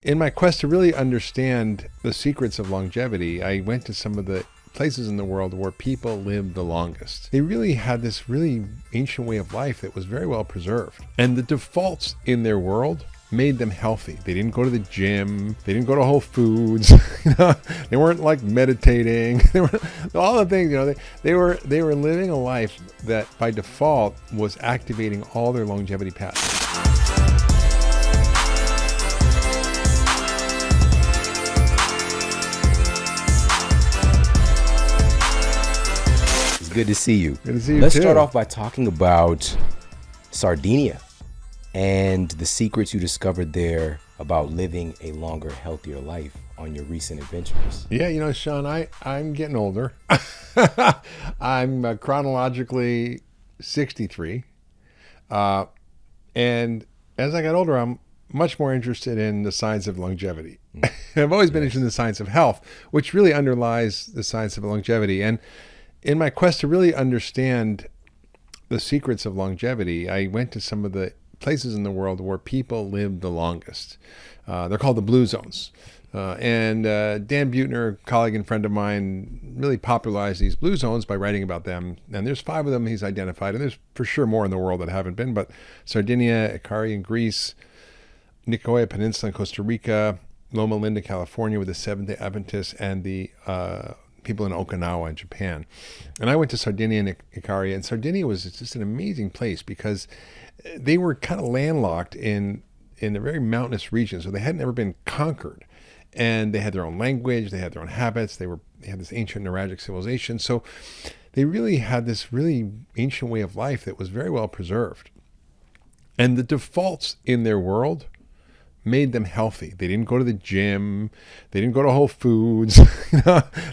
In my quest to really understand the secrets of longevity, I went to some of the places in the world where people lived the longest. They really had this really ancient way of life that was very well preserved. And the defaults in their world made them healthy. They didn't go to the gym. They didn't go to Whole Foods. They weren't like meditating. They were all the things. They were living a life that by default was activating all their longevity pathways. Good to see you. Good to see you Let's too. start off by talking about Sardinia and the secrets you discovered there about living a longer, healthier life on your recent adventures. Yeah, Shawn, I'm getting older. I'm chronologically 63. And as I got older, I'm much more interested in the science of longevity. I've always been interested in the science of health, which really underlies the science of longevity. And in my quest to really understand the secrets of longevity, I went to some of the places in the world where people lived the longest. They're called the blue zones. And Dan Buettner, a colleague and friend of mine, really popularized these blue zones by writing about them. And there's 5 of them he's identified, and there's for sure more in the world that haven't been, but Sardinia, Ikaria in Greece, Nicoya Peninsula in Costa Rica, Loma Linda, California with the Seventh-day Adventists, and the people in Okinawa in Japan. And I went to Sardinia and Ikaria, and Sardinia was just an amazing place because they were kind of landlocked in a very mountainous region, so they had never been conquered. And they had their own language, they had their own habits, they had this ancient neuralgic civilization. So they really had this really ancient way of life that was very well preserved. And the defaults in their world made them healthy. They didn't go to the gym. They didn't go to Whole Foods.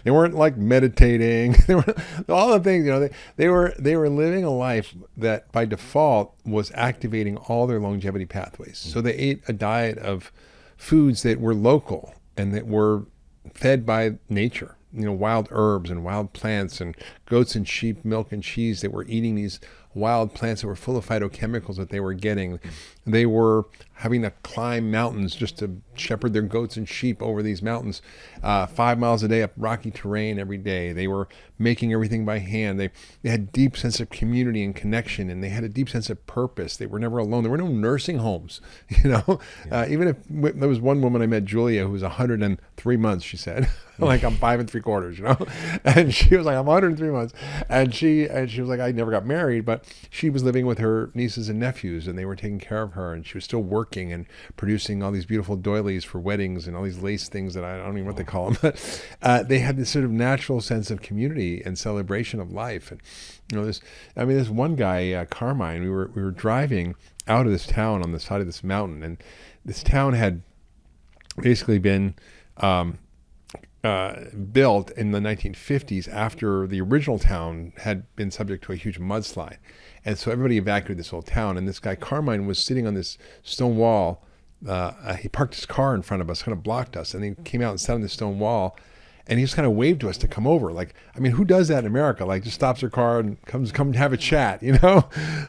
They weren't like meditating. They were all the things. They were living a life that by default was activating all their longevity pathways. So they ate a diet of foods that were local and that were fed by nature. Wild herbs and wild plants and goats and sheep, milk and cheese that were eating these wild plants that were full of phytochemicals that they were getting. They were having to climb mountains just to shepherd their goats and sheep over these mountains, 5 miles a day up rocky terrain every day. They were making everything by hand. They had a deep sense of community and connection, and they had a deep sense of purpose. They were never alone. There were no nursing homes, even if there was one woman I met, Julia, who was 103 months, she said, like I'm 5 3/4, and she was like, I'm 103 months. And she was like, I never got married, but she was living with her nieces and nephews, and they were taking care of her, and she was still working and producing all these beautiful doilies for weddings and all these lace things that I don't even know what they call them, but they had this sort of natural sense of community and celebration of life. And this one guy, Carmine, we were driving out of this town on the side of this mountain, and this town had basically been built in the 1950s after the original town had been subject to a huge mudslide. And so everybody evacuated this whole town. And this guy, Carmine, was sitting on this stone wall. He parked his car in front of us, kind of blocked us. And he came out and sat on this stone wall. And he just kind of waved to us to come over. Who does that in America? Just stops their car and come have a chat,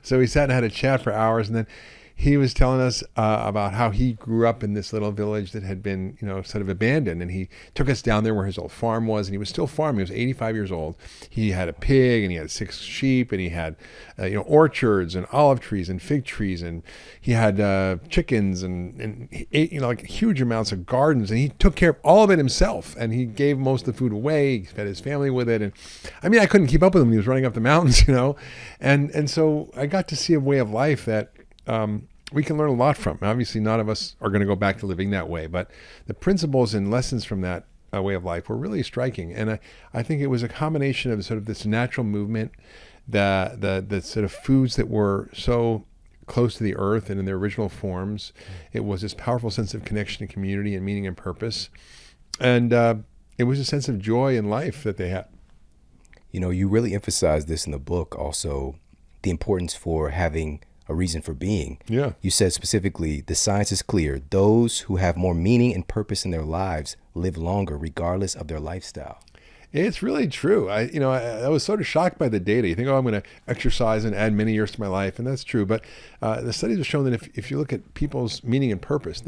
So we sat and had a chat for hours. And then he was telling us about how he grew up in this little village that had been, sort of abandoned. And he took us down there where his old farm was. And he was still farming. He was 85 years old. He had a pig and he had 6 sheep and he had, orchards and olive trees and fig trees. And he had chickens and he ate, huge amounts of gardens. And he took care of all of it himself. And he gave most of the food away. He fed his family with it. And I couldn't keep up with him. He was running up the mountains, And so I got to see a way of life that we can learn a lot from. Obviously, none of us are going to go back to living that way, but the principles and lessons from that way of life were really striking. And I think it was a combination of sort of this natural movement, the sort of foods that were so close to the earth and in their original forms. It was this powerful sense of connection and community and meaning and purpose. And it was a sense of joy in life that they had. You really emphasize this in the book also, the importance for having a reason for being. Yeah. You said specifically, the science is clear. Those who have more meaning and purpose in their lives live longer, regardless of their lifestyle. It's really true. I was sort of shocked by the data. You think, oh, I'm going to exercise and add many years to my life, and that's true. But the studies have shown that if you look at people's meaning and purpose,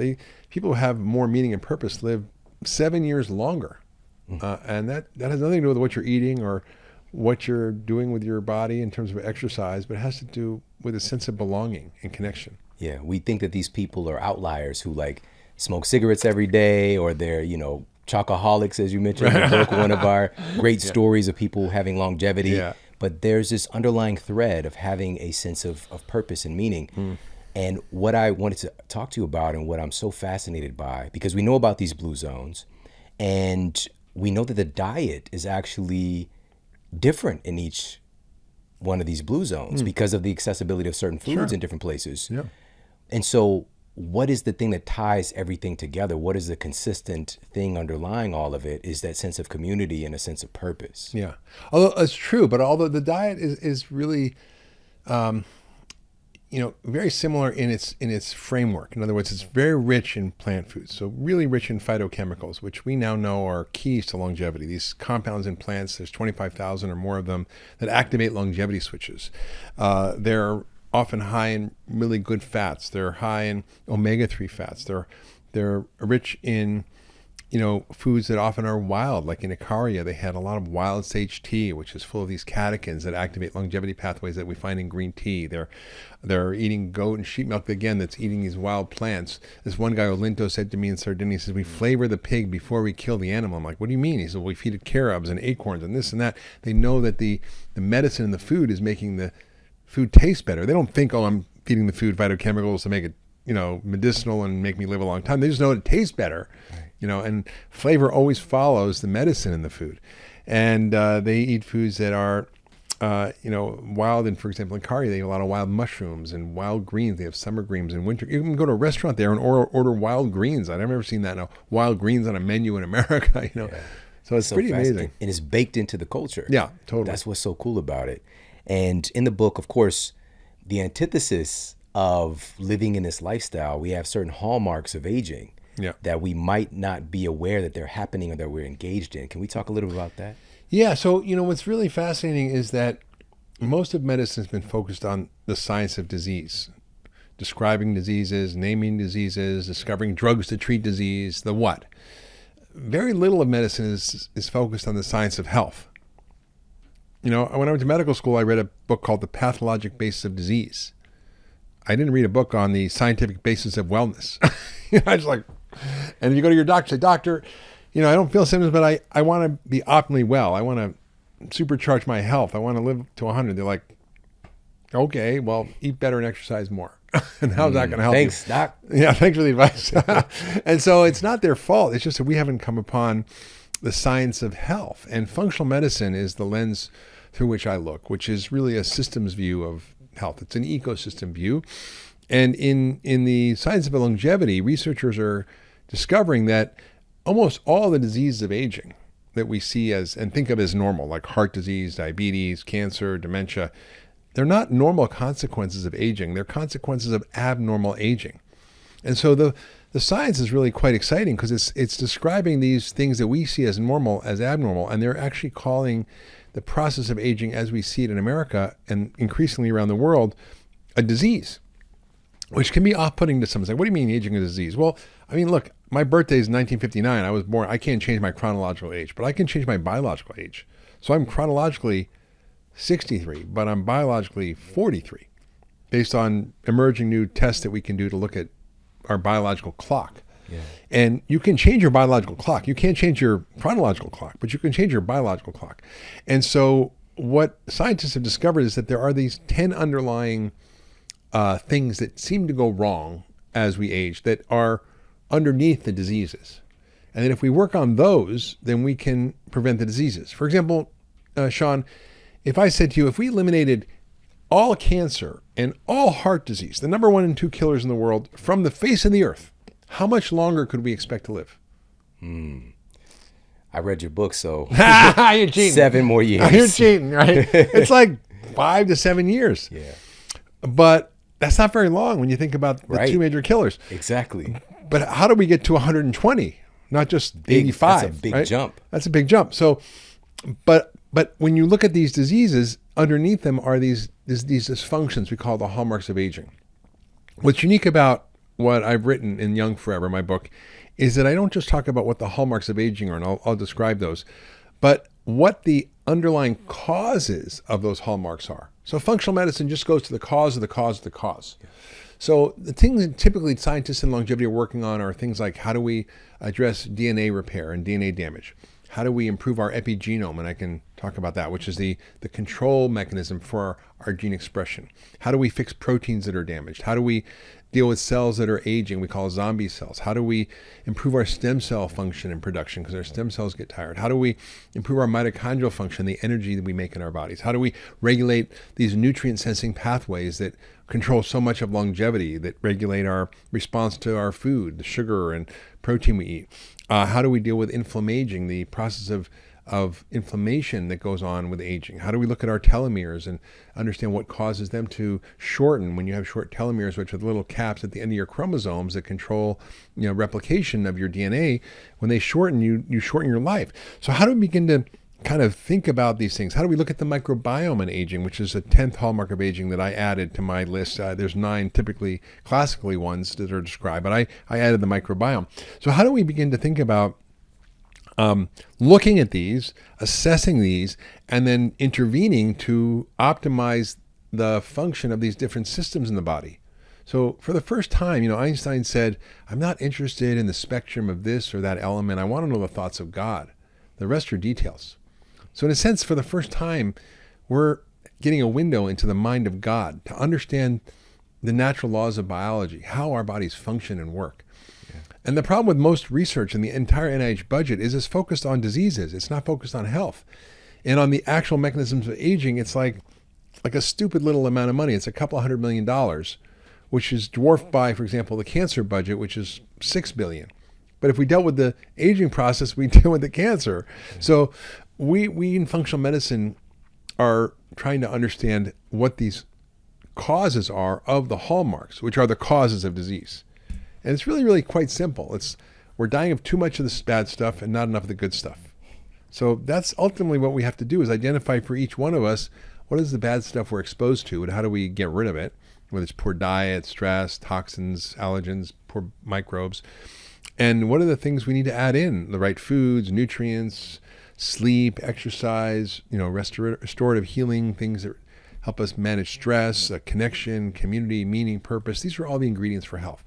people who have more meaning and purpose live 7 years longer, and that has nothing to do with what you're eating or what you're doing with your body in terms of exercise, but it has to do with a sense of belonging and connection. Yeah, we think that these people are outliers who like smoke cigarettes every day, or they're, chocoholics, as you mentioned in the book, one of our great stories of people having longevity. Yeah. But there's this underlying thread of having a sense of purpose and meaning. And what I wanted to talk to you about, and what I'm so fascinated by, because we know about these blue zones, and we know that the diet is actually different in each one of these blue zones because of the accessibility of certain foods in different places. Yeah. And so what is the thing that ties everything together? What is the consistent thing underlying all of it is that sense of community and a sense of purpose. Yeah. Although it's true, but although the diet is really, very similar in its framework. In other words, it's very rich in plant foods, so really rich in phytochemicals, which we now know are keys to longevity. These compounds in plants, there's 25,000 or more of them that activate longevity switches. They're often high in really good fats. They're high in omega-3 fats. They're rich in, foods that often are wild, like in Icaria, they had a lot of wild sage tea, which is full of these catechins that activate longevity pathways that we find in green tea. They're eating goat and sheep milk again, that's eating these wild plants. This one guy, Olinto, said to me in Sardinia, he says, we flavor the pig before we kill the animal. I'm like, what do you mean? He said, well, we feed it carobs and acorns and this and that. They know that the medicine in the food is making the food taste better. They don't think, oh, I'm feeding the food phytochemicals to make it, medicinal and make me live a long time. They just know it tastes better, and flavor always follows the medicine in the food. And they eat foods that are, wild. And for example, in Icaria, they eat a lot of wild mushrooms and wild greens. They have summer greens in winter. You can go to a restaurant there and order wild greens. I've never seen that. Wild greens on a menu in America, Yeah. So it's pretty amazing. And it's baked into the culture. Yeah, totally. That's what's so cool about it. And in the book, of course, the antithesis of living in this lifestyle, we have certain hallmarks of aging that we might not be aware that they're happening or that we're engaged in. Can we talk a little bit about that? Yeah. So, what's really fascinating is that most of medicine has been focused on the science of disease, describing diseases, naming diseases, discovering drugs to treat disease, the what. Very little of medicine is focused on the science of health. When I went to medical school, I read a book called The Pathologic Basis of Disease. I didn't read a book on the scientific basis of wellness. I was like, and you go to your doctor, say, doctor, I don't feel symptoms, but I want to be optimally well. I want to supercharge my health. I want to live to 100. They're like, okay, well, eat better and exercise more. And how's that going to help Thanks, you? Doc. Yeah, thanks for the advice. And so it's not their fault. It's just that we haven't come upon the science of health. And functional medicine is the lens through which I look, which is really a systems view of health. It's an ecosystem view. And in the science of longevity, researchers are discovering that almost all the diseases of aging that we see as and think of as normal, like heart disease, diabetes, cancer, dementia, they're not normal consequences of aging. They're consequences of abnormal aging. And so the science is really quite exciting because it's describing these things that we see as normal as abnormal, and they're actually calling the process of aging as we see it in America and increasingly around the world a disease, which can be off-putting to some. It's like, what do you mean aging is a disease? Well, I mean, look, my birthday is 1959. I was born. I can't change my chronological age, but I can change my biological age. So I'm chronologically 63, but I'm biologically 43 based on emerging new tests that we can do to look at our biological clock. Yeah. And you can change your biological clock. You can't change your chronological clock, but you can change your biological clock. And so what scientists have discovered is that there are these 10 underlying things that seem to go wrong as we age that are underneath the diseases. And then if we work on those, then we can prevent the diseases. For example, Shawn, if I said to you, if we eliminated all cancer and all heart disease, the number 1 and 2 killers in the world, from the face of the earth, how much longer could we expect to live? I read your book, so You're cheating. 7 more years. You're cheating, right? It's like 5 to 7 years. Yeah. But that's not very long when you think about the two major killers. Exactly. But how do we get to 120? Not just 85. That's a big jump. That's a big jump. So But when you look at these diseases, underneath them are these dysfunctions we call the hallmarks of aging. What's unique about what I've written in Young Forever, my book, is that I don't just talk about what the hallmarks of aging are, and I'll describe those, but what the underlying causes of those hallmarks are. So functional medicine just goes to the cause of the cause of the cause. So the things that typically scientists in longevity are working on are things like how do we address DNA repair and DNA damage? How do we improve our epigenome? And I can talk about that, which is the control mechanism for our gene expression. How do we fix proteins that are damaged? How do we deal with cells that are aging? We call zombie cells. How do we improve our stem cell function and production because our stem cells get tired? How do we improve our mitochondrial function, the energy that we make in our bodies? How do we regulate these nutrient sensing pathways that control so much of longevity, that regulate our response to our food, the sugar and protein we eat? How do we deal with inflammaging, the process of inflammation that goes on with aging? How do we look at our telomeres and understand what causes them to shorten when you have short telomeres, which are the little caps at the end of your chromosomes that control, replication of your DNA? When they shorten, you shorten your life. So how do we begin to kind of think about these things? How do we look at the microbiome in aging, which is a 10th hallmark of aging that I added to my list? There's 9 typically classically ones that are described, but I added the microbiome. So how do we begin to think about looking at these, assessing these, and then intervening to optimize the function of these different systems in the body? So for the first time, Einstein said, I'm not interested in the spectrum of this or that element. I want to know the thoughts of God. The rest are details. So in a sense, for the first time, we're getting a window into the mind of God to understand the natural laws of biology, how our bodies function and work. Yeah. And the problem with most research in the entire NIH budget is it's focused on diseases. It's not focused on health. And on the actual mechanisms of aging, it's like a stupid little amount of money. It's a couple $100 million, which is dwarfed by, for example, the cancer budget, which is $6 billion. But if we dealt with the aging process, we deal with the cancer. Yeah. So we in functional medicine are trying to understand what these causes are of the hallmarks, which are the causes of disease. And it's really, really quite simple. We're dying of too much of the bad stuff and not enough of the good stuff. So that's ultimately what we have to do, is identify for each one of us, what is the bad stuff we're exposed to and how do we get rid of it, whether it's poor diet, stress, toxins, allergens, poor microbes. And what are the things we need to add in? The right foods, nutrients, sleep, exercise, restorative healing, things that help us manage stress, connection, community, meaning, purpose. These are all the ingredients for health.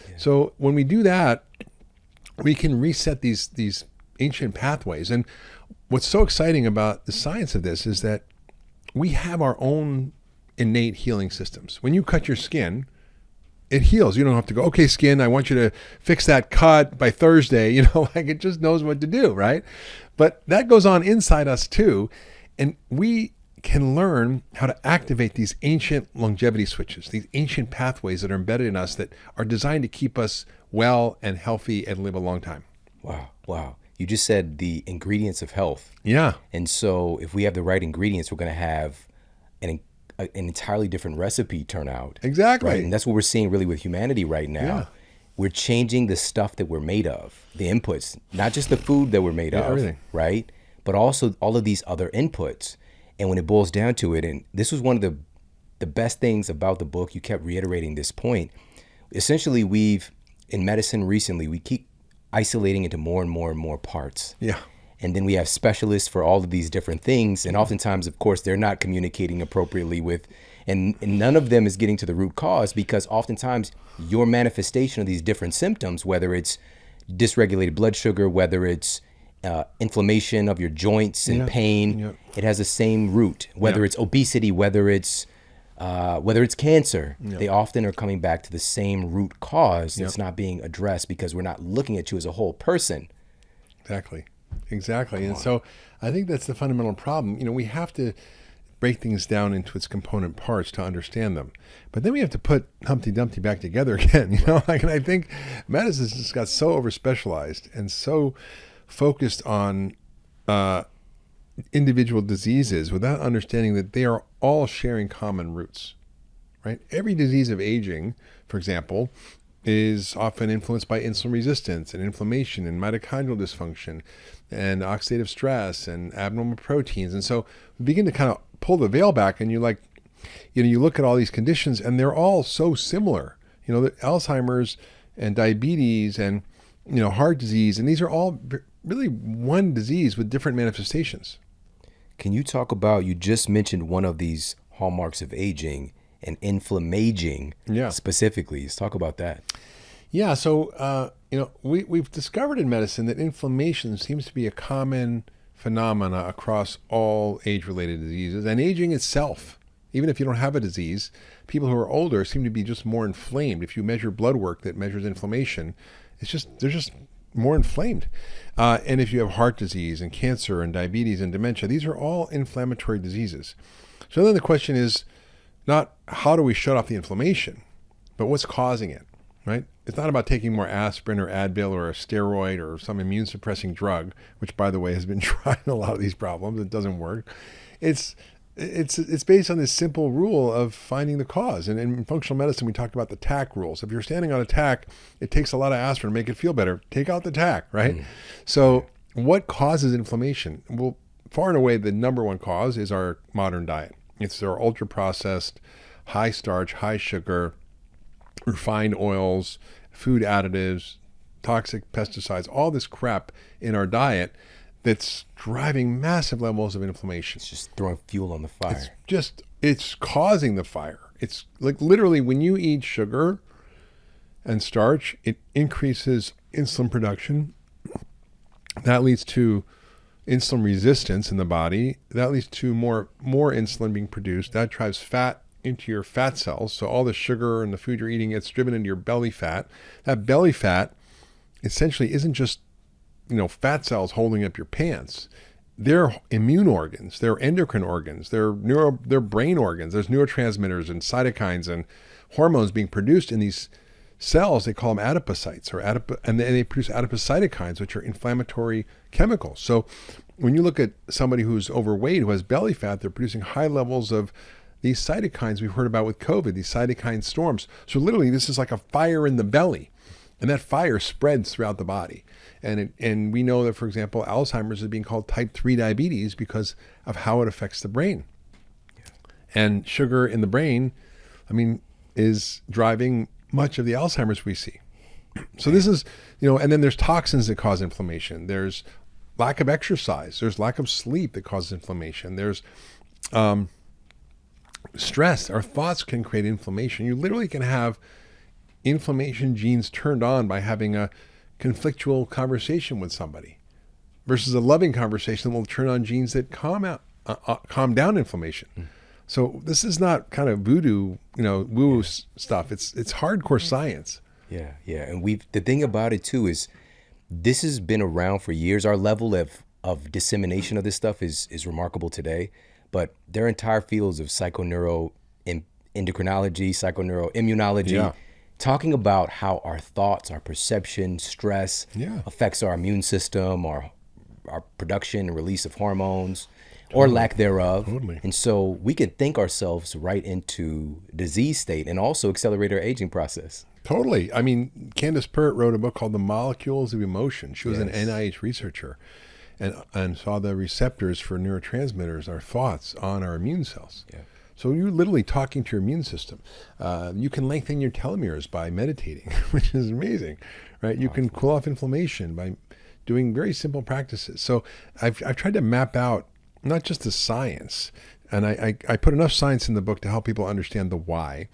Yeah. So when we do that, we can reset these ancient pathways. And what's so exciting about the science of this is that we have our own innate healing systems. When you cut your skin, it heals. You don't have to go, okay, skin, I want you to fix that cut by Thursday. It just knows what to do, right? But that goes on inside us too. And we can learn how to activate these ancient longevity switches, these ancient pathways that are embedded in us that are designed to keep us well and healthy and live a long time. Wow. You just said the ingredients of health. Yeah. And so if we have the right ingredients, we're going to have an entirely different recipe turn out. Exactly. Right? And that's what we're seeing really with humanity right now. Yeah. We're changing the stuff that we're made of, the inputs, not just the food that we're made of, everything. Right? But also all of these other inputs. And when it boils down to it, and this was one of the best things about the book, you kept reiterating this point. Essentially, in medicine recently, we keep isolating into more and more and more parts. Yeah. And then we have specialists for all of these different things. And oftentimes, of course, they're not communicating appropriately with, and none of them is getting to the root cause, because oftentimes your manifestation of these different symptoms, whether it's dysregulated blood sugar, whether it's inflammation of your joints and pain, it has the same root, whether it's obesity, whether it's cancer, they often are coming back to the same root cause that's not being addressed because we're not looking at you as a whole person. Exactly. And so I think that's the fundamental problem. We have to break things down into its component parts to understand them. But then we have to put Humpty Dumpty back together again, and I think medicine just got so over-specialized and so focused on individual diseases without understanding that they are all sharing common roots, right? Every disease of aging, for example, is often influenced by insulin resistance and inflammation and mitochondrial dysfunction and oxidative stress and abnormal proteins. And so we begin to kind of pull the veil back, and you look at all these conditions and they're all so similar. The Alzheimer's and diabetes and, heart disease, and these are all really one disease with different manifestations. Can you talk about, you just mentioned one of these hallmarks of aging, and inflammaging specifically. Let's talk about that. Yeah, so we've discovered in medicine that inflammation seems to be a common phenomena across all age-related diseases, and aging itself. Even if you don't have a disease, people who are older seem to be just more inflamed. If you measure blood work that measures inflammation, they're just more inflamed. And if you have heart disease and cancer and diabetes and dementia, these are all inflammatory diseases. So then the question is not how do we shut off the inflammation, but what's causing it, right? It's not about taking more aspirin or Advil or a steroid or some immune suppressing drug, which, by the way, has been tried in a lot of these problems. It doesn't work. It's based on this simple rule of finding the cause. And in functional medicine, we talked about the TAC rules. If you're standing on a TAC, it takes a lot of aspirin to make it feel better. Take out the TAC, right? So what causes inflammation? Well, far and away, the number one cause is our modern diet. It's our ultra-processed, high-starch, high-sugar, refined oils, food additives, toxic pesticides, all this crap in our diet that's driving massive levels of inflammation. It's just throwing fuel on the fire. It's causing the fire. It's like literally when you eat sugar and starch, it increases insulin production. That leads to insulin resistance in the body. That leads to more insulin being produced. That drives fat into your fat cells. So all the sugar and the food you're eating gets driven into your belly fat. That belly fat essentially isn't just fat cells holding up your pants. They're immune organs. They're endocrine organs. They're brain organs. There's neurotransmitters and cytokines and hormones being produced in these cells. They call them adipocytes, and they produce adipocytokines, which are inflammatory chemicals. So when you look at somebody who's overweight, who has belly fat, they're producing high levels of these cytokines we've heard about with COVID, these cytokine storms. So literally, this is like a fire in the belly, and that fire spreads throughout the body. And we know that, for example, Alzheimer's is being called type 3 diabetes because of how it affects the brain. And sugar in the brain, is driving much of the Alzheimer's we see. So this is, and then there's toxins that cause inflammation. There's lack of exercise. There's lack of sleep that causes inflammation. There's stress. Our thoughts can create inflammation. You literally can have inflammation genes turned on by having a conflictual conversation with somebody versus a loving conversation that will turn on genes that calm down inflammation. So this is not kind of voodoo, woo stuff. It's hardcore science. Yeah. And the thing about it too is this has been around for years. Our level of dissemination of this stuff is remarkable today, but there are entire fields of psychoneuroendocrinology, psychoneuroimmunology, talking about how our thoughts, our perception, stress affects our immune system, our production and release of hormones, or lack thereof. Totally. And so we can think ourselves right into disease state and also accelerate our aging process. Totally. Candace Pert wrote a book called The Molecules of Emotion. She was an NIH researcher and saw the receptors for neurotransmitters, our thoughts, on our immune cells. Yeah. So you're literally talking to your immune system. You can lengthen your telomeres by meditating, which is amazing, right? You can cool off inflammation by doing very simple practices. So I've tried to map out not just the science, and I put enough science in the book to help people understand the why,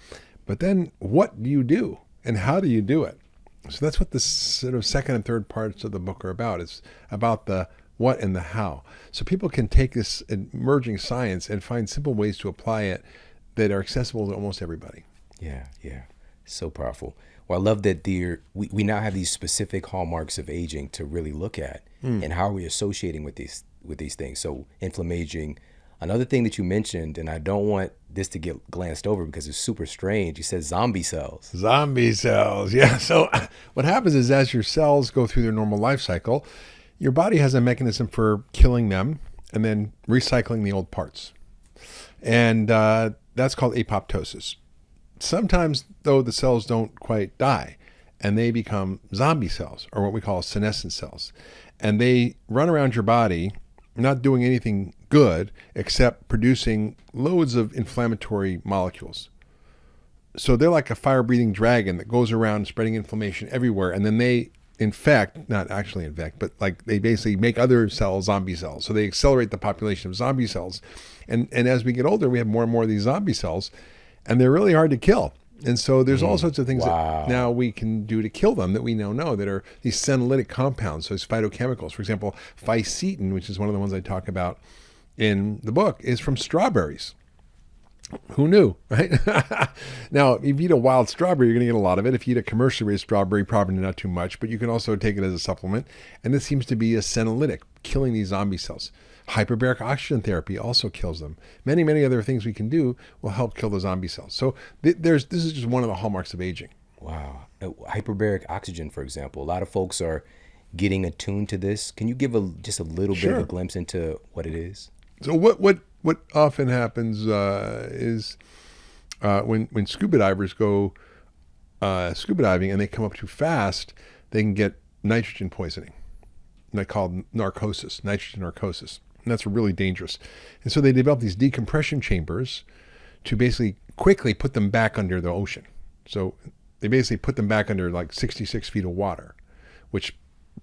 but then what do you do and how do you do it? So that's what the sort of second and third parts of the book are about. It's about the what and the how. So people can take this emerging science and find simple ways to apply it that are accessible to almost everybody. Yeah. So powerful. Well, I love that we now have these specific hallmarks of aging to really look at and how are we associating with these things. So inflammaging. Another thing that you mentioned, and I don't want this to get glanced over because it's super strange. You said zombie cells. Zombie cells. Yeah. So what happens is as your cells go through their normal life cycle, your body has a mechanism for killing them and then recycling the old parts. And that's called apoptosis. Sometimes, though, the cells don't quite die. and they become zombie cells, or what we call senescent cells. And they run around your body, not doing anything good except producing loads of inflammatory molecules. So they're like a fire-breathing dragon that goes around spreading inflammation everywhere, and then they infect, not actually infect, but like they basically make other cells zombie cells. So they accelerate the population of zombie cells. And as we get older, we have more and more of these zombie cells, and they're really hard to kill. And so there's all sorts of things that now we can do to kill them that we now know that are these senolytic compounds, so it's phytochemicals. For example, fisetin, which is one of the ones I talk about in the book, is from strawberries. Who knew, right? Now, if you eat a wild strawberry, you're going to get a lot of it. If you eat a commercially raised strawberry, probably not too much, but you can also take it as a supplement. And this seems to be a senolytic, killing these zombie cells. Hyperbaric oxygen therapy also kills them. Many, many other things we can do will help kill the zombie cells. So this is just one of the hallmarks of aging. Wow. Hyperbaric oxygen, for example. A lot of folks are getting attuned to this. Can you give just a little bit of a glimpse into what it is? So what often happens is when scuba divers go scuba diving and they come up too fast, they can get nitrogen poisoning. And they call it narcosis, nitrogen narcosis. And that's really dangerous. And so they develop these decompression chambers to basically quickly put them back under the ocean. So they basically put them back under like 66 feet of water, which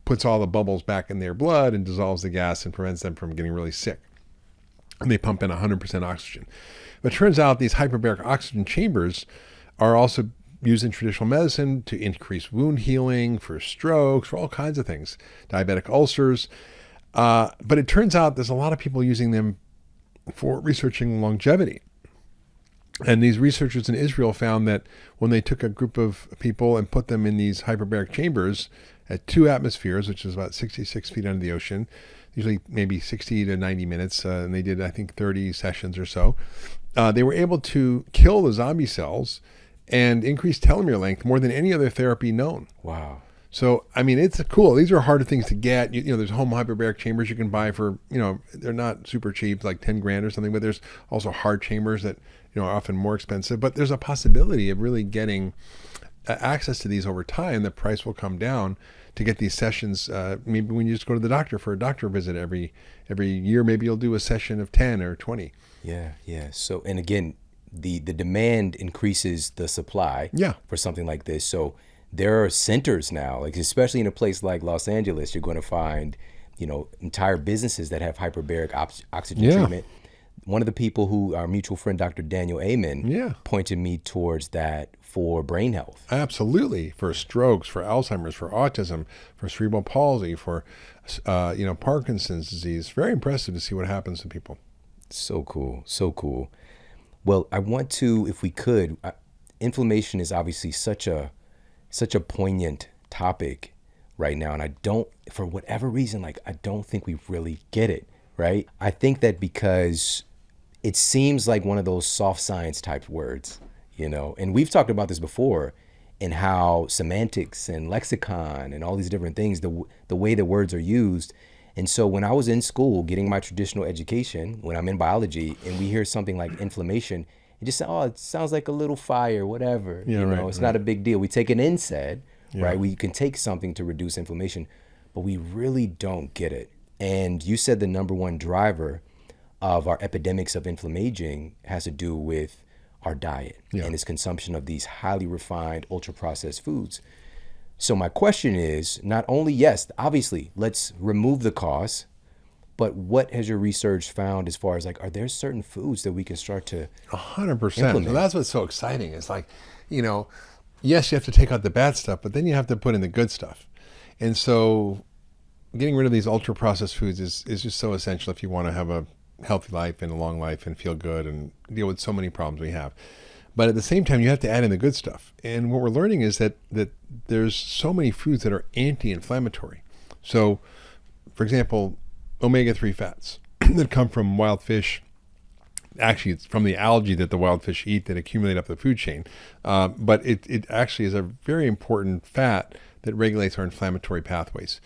puts all the bubbles back in their blood and dissolves the gas and prevents them from getting really sick. And they pump in 100% oxygen. But it turns out these hyperbaric oxygen chambers are also used in traditional medicine to increase wound healing, for strokes, for all kinds of things, diabetic ulcers. But it turns out there's a lot of people using them for researching longevity. And these researchers in Israel found that when they took a group of people and put them in these hyperbaric chambers at 2 atmospheres, which is about 66 feet under the ocean, usually maybe 60 to 90 minutes, and they did, I think, 30 sessions or so, they were able to kill the zombie cells and increase telomere length more than any other therapy known. Wow. So, I mean, it's cool. These are harder things to get. You know, there's home hyperbaric chambers you can buy for, they're not super cheap, like 10 grand or something, but there's also hard chambers that, are often more expensive. But there's a possibility of really getting access to these over time. The price will come down to get these sessions. Maybe when you just go to the doctor for a doctor visit every year, maybe you'll do a session of 10 or 20. Yeah. So, and again, the demand increases the supply for something like this. So there are centers now, like especially in a place like Los Angeles, you're going to find, entire businesses that have hyperbaric oxygen treatment. One of the people who, our mutual friend, Dr. Daniel Amen, pointed me towards that for brain health. Absolutely. For strokes, for Alzheimer's, for autism, for cerebral palsy, for, Parkinson's disease. Very impressive to see what happens to people. So cool. So cool. Well, I want to, if we could, inflammation is obviously such a poignant topic right now. And I don't, for whatever reason, I don't think we really get it, right? I think that because it seems like one of those soft science type words, and we've talked about this before, and how semantics and lexicon and all these different things, the way the words are used. And so when I was in school getting my traditional education, when I'm in biology and we hear something like inflammation, it just it sounds like a little fire, whatever. It's not a big deal. We take an NSAID, right? We can take something to reduce inflammation, but we really don't get it. And you said the number one driver of our epidemics of inflammation has to do with our diet and its consumption of these highly refined, ultra-processed foods. So my question is, not only, yes, obviously, let's remove the cause, but what has your research found as far as are there certain foods that we can start to 100%. implement? So that's what's so exciting. It's yes, you have to take out the bad stuff, but then you have to put in the good stuff. And so getting rid of these ultra-processed foods is just so essential if you want to have a healthy life and a long life and feel good and deal with so many problems we have. But at the same time, you have to add in the good stuff. And what we're learning is that there's so many foods that are anti-inflammatory. So, for example, omega-3 fats that come from wild fish. Actually, it's from the algae that the wild fish eat that accumulate up the food chain. But it actually is a very important fat that regulates our inflammatory pathways.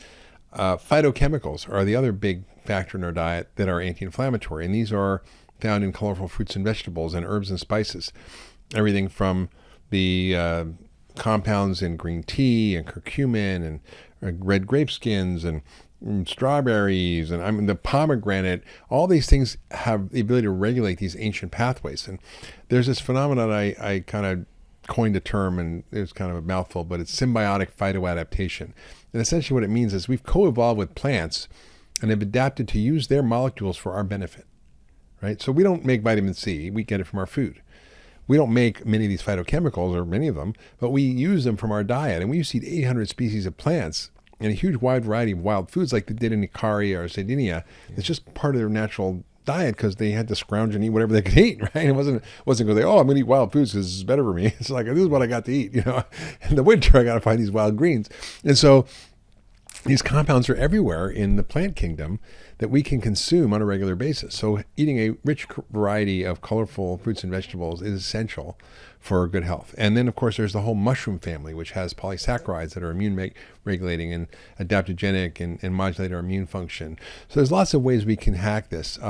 Phytochemicals are the other big factor in our diet that are anti-inflammatory. And these are found in colorful fruits and vegetables and herbs and spices. Everything from the compounds in green tea and curcumin and red grape skins and strawberries and the pomegranate. All these things have the ability to regulate these ancient pathways. And there's this phenomenon I kind of coined a term, and it was kind of a mouthful, but it's symbiotic phytoadaptation. And essentially what it means is we've co-evolved with plants and have adapted to use their molecules for our benefit, right? So we don't make vitamin C, we get it from our food. We don't make many of these phytochemicals, or many of them, but we use them from our diet. And we used to eat 800 species of plants and a huge wide variety of wild foods like they did in Icaria or Sardinia. It's just part of their natural diet because they had to scrounge and eat whatever they could eat, right? It wasn't going, oh, I'm going to eat wild foods because it's better for me. It's like, this is what I got to eat, In the winter, I got to find these wild greens. And so these compounds are everywhere in the plant kingdom that we can consume on a regular basis. So eating a rich variety of colorful fruits and vegetables is essential for good health. And then, of course, there's the whole mushroom family, which has polysaccharides that are immune regulating and adaptogenic and modulate our immune function. So there's lots of ways we can hack this.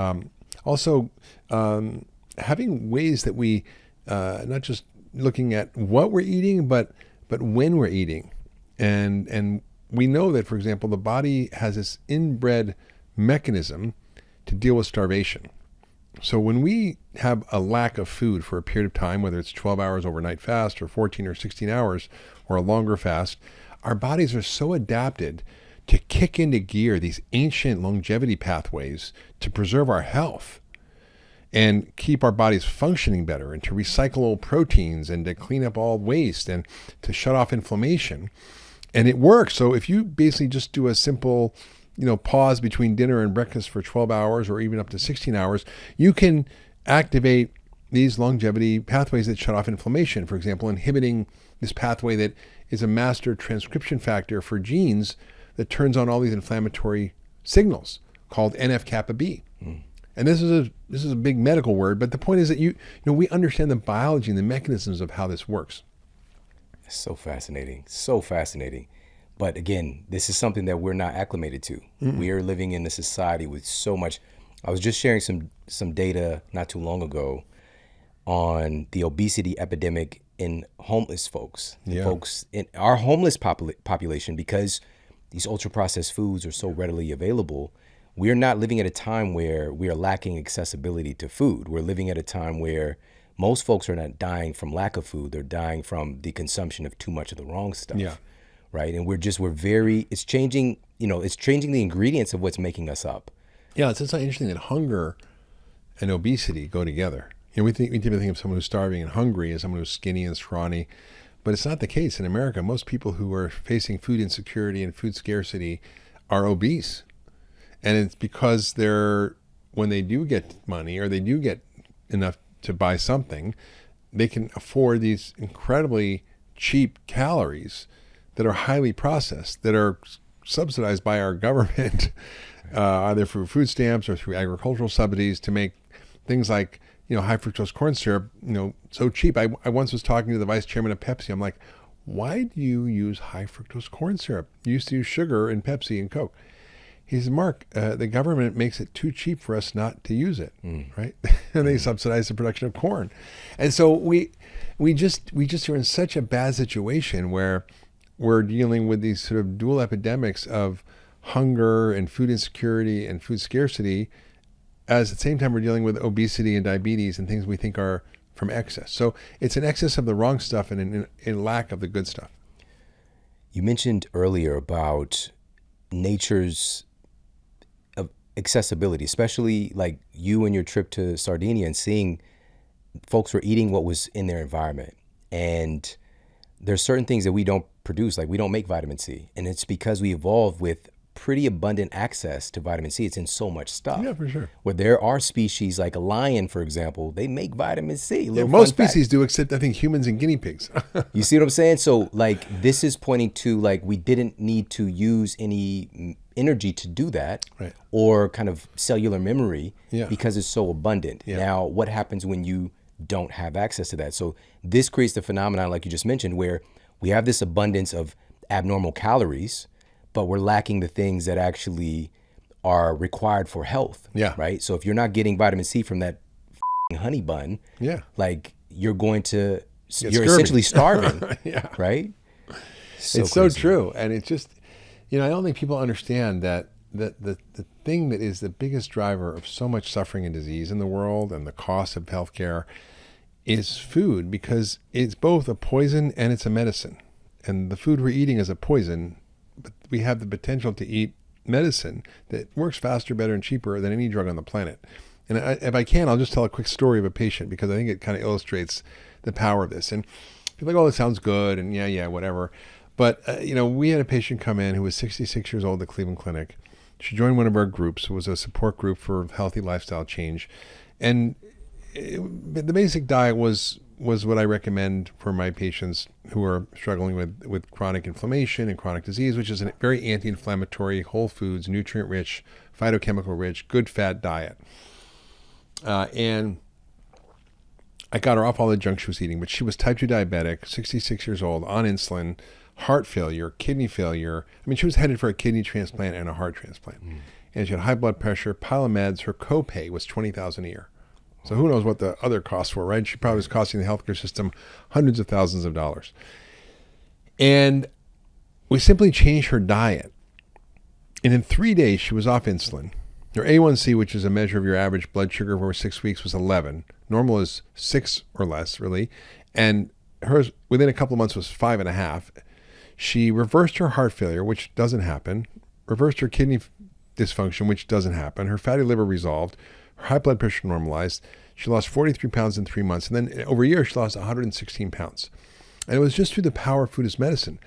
Also, having ways that we, not just looking at what we're eating, but when we're eating. And we know that, for example, the body has this inbred mechanism to deal with starvation. So when we have a lack of food for a period of time, whether it's 12 hours overnight fast or 14 or 16 hours or a longer fast, our bodies are so adapted to kick into gear these ancient longevity pathways to preserve our health and keep our bodies functioning better and to recycle old proteins and to clean up all waste and to shut off inflammation. And it works. So if you basically just do a simple pause between dinner and breakfast for 12 hours or even up to 16 hours, you can activate these longevity pathways that shut off inflammation. For example, inhibiting this pathway that is a master transcription factor for genes that turns on all these inflammatory signals called NF-kappa B. And this is a big medical word, but the point is that we understand the biology and the mechanisms of how this works. So fascinating. So fascinating. But again, this is something that we're not acclimated to. Mm-hmm. We are living in a society with so much. I was just sharing some data not too long ago on the obesity epidemic in homeless folks. Yeah. Folks in our homeless population, because these ultra-processed foods are so readily available. We are not living at a time where we are lacking accessibility to food. We're living at a time where most folks are not dying from lack of food. They're dying from the consumption of too much of the wrong stuff. Yeah. Right. And it's changing, it's changing the ingredients of what's making us up. Yeah. It's so interesting that hunger and obesity go together. We typically think of someone who's starving and hungry as someone who's skinny and scrawny, but it's not the case in America. Most people who are facing food insecurity and food scarcity are obese. And it's because when they do get money or they do get enough to buy something, they can afford these incredibly cheap calories that are highly processed, that are subsidized by our government, either through food stamps or through agricultural subsidies, to make things like high fructose corn syrup so cheap. I once was talking to the vice chairman of Pepsi. I'm like, why do you use high fructose corn syrup? You used to use sugar in Pepsi and Coke. He says, Mark, the government makes it too cheap for us not to use it, right? And they subsidize the production of corn. And so we just are in such a bad situation where we're dealing with these sort of dual epidemics of hunger and food insecurity and food scarcity, as at the same time we're dealing with obesity and diabetes and things we think are from excess. So it's an excess of the wrong stuff and a lack of the good stuff. You mentioned earlier about nature's accessibility, especially like you and your trip to Sardinia and seeing folks were eating what was in their environment. And there's certain things that we don't produce, like we don't make vitamin C. And it's because we evolved with pretty abundant access to vitamin C. It's in so much stuff. Yeah, for sure. Where there are species like a lion, for example, they make vitamin C. Yeah, most species do, except I think humans and guinea pigs. You see what I'm saying? So like this is pointing to like we didn't need to use any energy to do that, right, or kind of cellular memory, because it's so abundant. Yeah. Now, what happens when you don't have access to that? So this creates the phenomenon, like you just mentioned, where we have this abundance of abnormal calories, but we're lacking the things that actually are required for health. Yeah. Right. So if you're not getting vitamin C from that honey bun, yeah, like you're going to you're essentially starving, Yeah. right? It's so true. And it's just, I don't think people understand that the thing that is the biggest driver of so much suffering and disease in the world and the cost of healthcare is food, because it's both a poison and it's a medicine. And the food we're eating is a poison, but we have the potential to eat medicine that works faster, better, and cheaper than any drug on the planet. And if I can, I'll just tell a quick story of a patient, because I think it kind of illustrates the power of this. And people are like, oh, this sounds good, and yeah, whatever. But, we had a patient come in who was 66 years old at Cleveland Clinic. She joined one of our groups. It was a support group for healthy lifestyle change. And the basic diet was what I recommend for my patients who are struggling with chronic inflammation and chronic disease, which is a very anti-inflammatory, whole foods, nutrient-rich, phytochemical-rich, good fat diet. And I got her off all the junk she was eating, but she was type 2 diabetic, 66 years old, on insulin, heart failure, kidney failure. I mean, she was headed for a kidney transplant and a heart transplant. And she had high blood pressure, pile of meds. Her copay was $20,000 a year. So who knows what the other costs were, right? She probably was costing the healthcare system hundreds of thousands of dollars. And we simply changed her diet. And in 3 days, she was off insulin. Her A1C, which is a measure of your average blood sugar over 6 weeks, was 11. Normal is 6 or less, really. And hers, within a couple of months, was 5.5. She reversed her heart failure, which doesn't happen. Reversed her kidney dysfunction, which doesn't happen. Her fatty liver resolved. Her high blood pressure normalized. She lost 43 pounds in 3 months. And then over a year, she lost 116 pounds. And it was just through the power of food as medicine.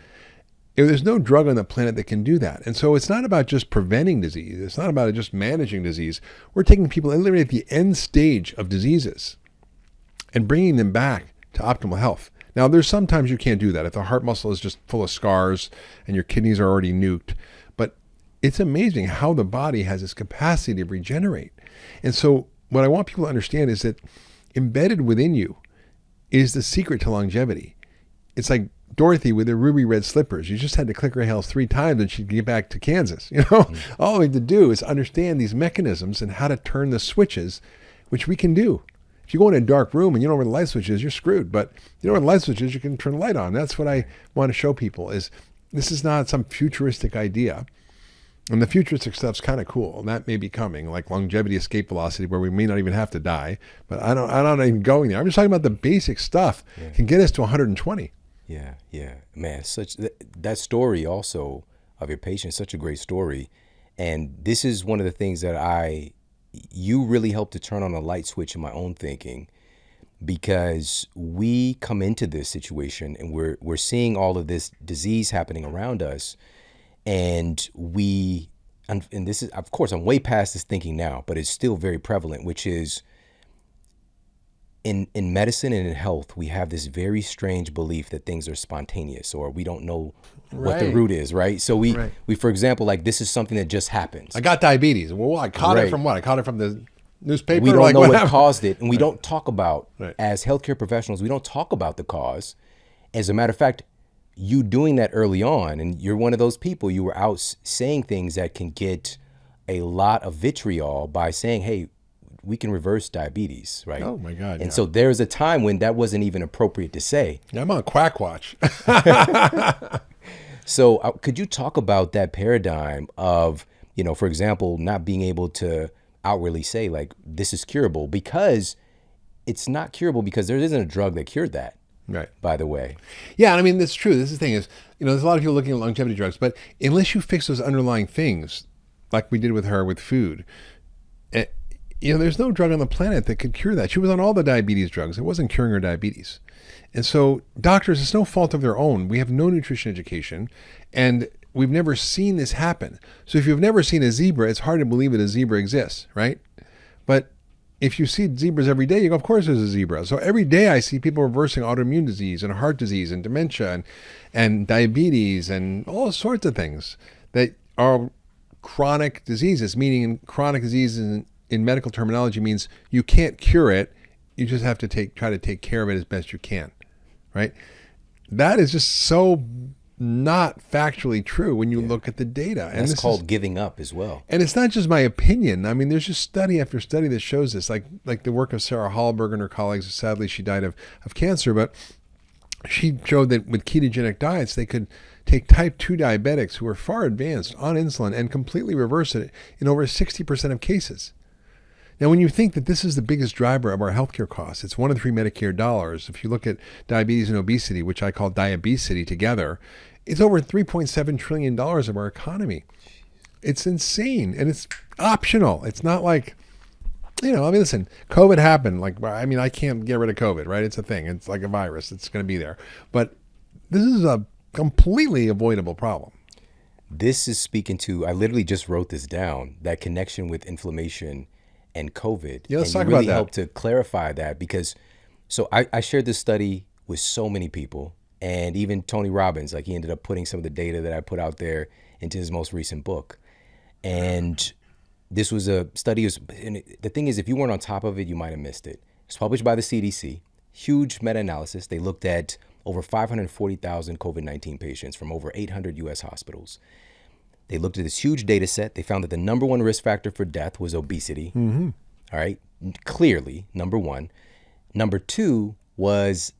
There's no drug on the planet that can do that. And so it's not about just preventing disease. It's not about just managing disease. We're taking people literally at the end stage of diseases and bringing them back to optimal health. Now, there's sometimes you can't do that if the heart muscle is just full of scars and your kidneys are already nuked. But it's amazing how the body has this capacity to regenerate. And so what I want people to understand is that embedded within you is the secret to longevity. It's like Dorothy with her ruby red slippers. You just had to click her heels 3 times and she'd get back to Kansas. All we have to do is understand these mechanisms and how to turn the switches, which we can do. If you go in a dark room and you know where the light switch is, you're screwed. But you know where the light switch is, you can turn the light on. That's what I want to show people is this is not some futuristic idea. And the futuristic stuff's kind of cool. And that may be coming, like longevity escape velocity, where we may not even have to die. But I'm not even going there. I'm just talking about the basic stuff can get us to 120. Yeah. Man, that story also of your patient is such a great story. And this is one of the things that you really helped to turn on a light switch in my own thinking, because we come into this situation and we're seeing all of this disease happening around us. And this is, of course, I'm way past this thinking now, but it's still very prevalent, which is in medicine and in health, we have this very strange belief that things are spontaneous, or we don't know what the root is, right? So we, for example, like this is something that just happens. I got diabetes. Well, I caught it from what? I caught it from the newspaper? We don't know what caused it. And we don't talk about, as healthcare professionals, we don't talk about the cause. As a matter of fact, you doing that early on, and you're one of those people, you were out saying things that can get a lot of vitriol by saying, hey, we can reverse diabetes, right? Oh my God. And so there's a time when that wasn't even appropriate to say. Yeah, I'm on Quack Watch. So could you talk about that paradigm of, for example, not being able to outwardly say like, this is curable, because it's not curable because there isn't a drug that cured that. Right. By the way. Yeah, I mean, that's true. This is the thing is, there's a lot of people looking at longevity drugs, but unless you fix those underlying things, like we did with her with food, there's no drug on the planet that could cure that. She was on all the diabetes drugs. It wasn't curing her diabetes. And so doctors, it's no fault of their own. We have no nutrition education, and we've never seen this happen. So if you've never seen a zebra, it's hard to believe that a zebra exists, right? But if you see zebras every day, you go, of course there's a zebra. So every day I see people reversing autoimmune disease and heart disease and dementia and diabetes and all sorts of things that are chronic diseases, meaning chronic diseases in medical terminology means you can't cure it. You just have to try to take care of it as best you can, right? That is just so not factually true when you look at the data. And that's called giving up as well. And it's not just my opinion. I mean, there's just study after study that shows this, like the work of Sarah Hallberg and her colleagues. Sadly, she died of cancer, but she showed that with ketogenic diets, they could take type 2 diabetics who are far advanced on insulin and completely reverse it in over 60% of cases. Now, when you think that this is the biggest driver of our healthcare costs, it's 1 in 3 Medicare dollars. If you look at diabetes and obesity, which I call diabesity together, it's over $3.7 trillion of our economy. It's insane, and it's optional. It's not like, listen, COVID happened. I can't get rid of COVID, right? It's a thing. It's like a virus. It's going to be there. But this is a completely avoidable problem. This is speaking to, I literally just wrote this down, that connection with inflammation and COVID. Yeah, let's talk about that. Really helped to clarify that because, so I shared this study with so many people, and even Tony Robbins, he ended up putting some of the data that I put out there into his most recent book. And this was a study, and the thing is, if you weren't on top of it, you might have missed it. It's published by the CDC, huge meta-analysis. They looked at over 540,000 COVID-19 patients from over 800 US hospitals. They looked at this huge data set. They found that the number one risk factor for death was obesity. Mm-hmm. All right, clearly, number one. Number two was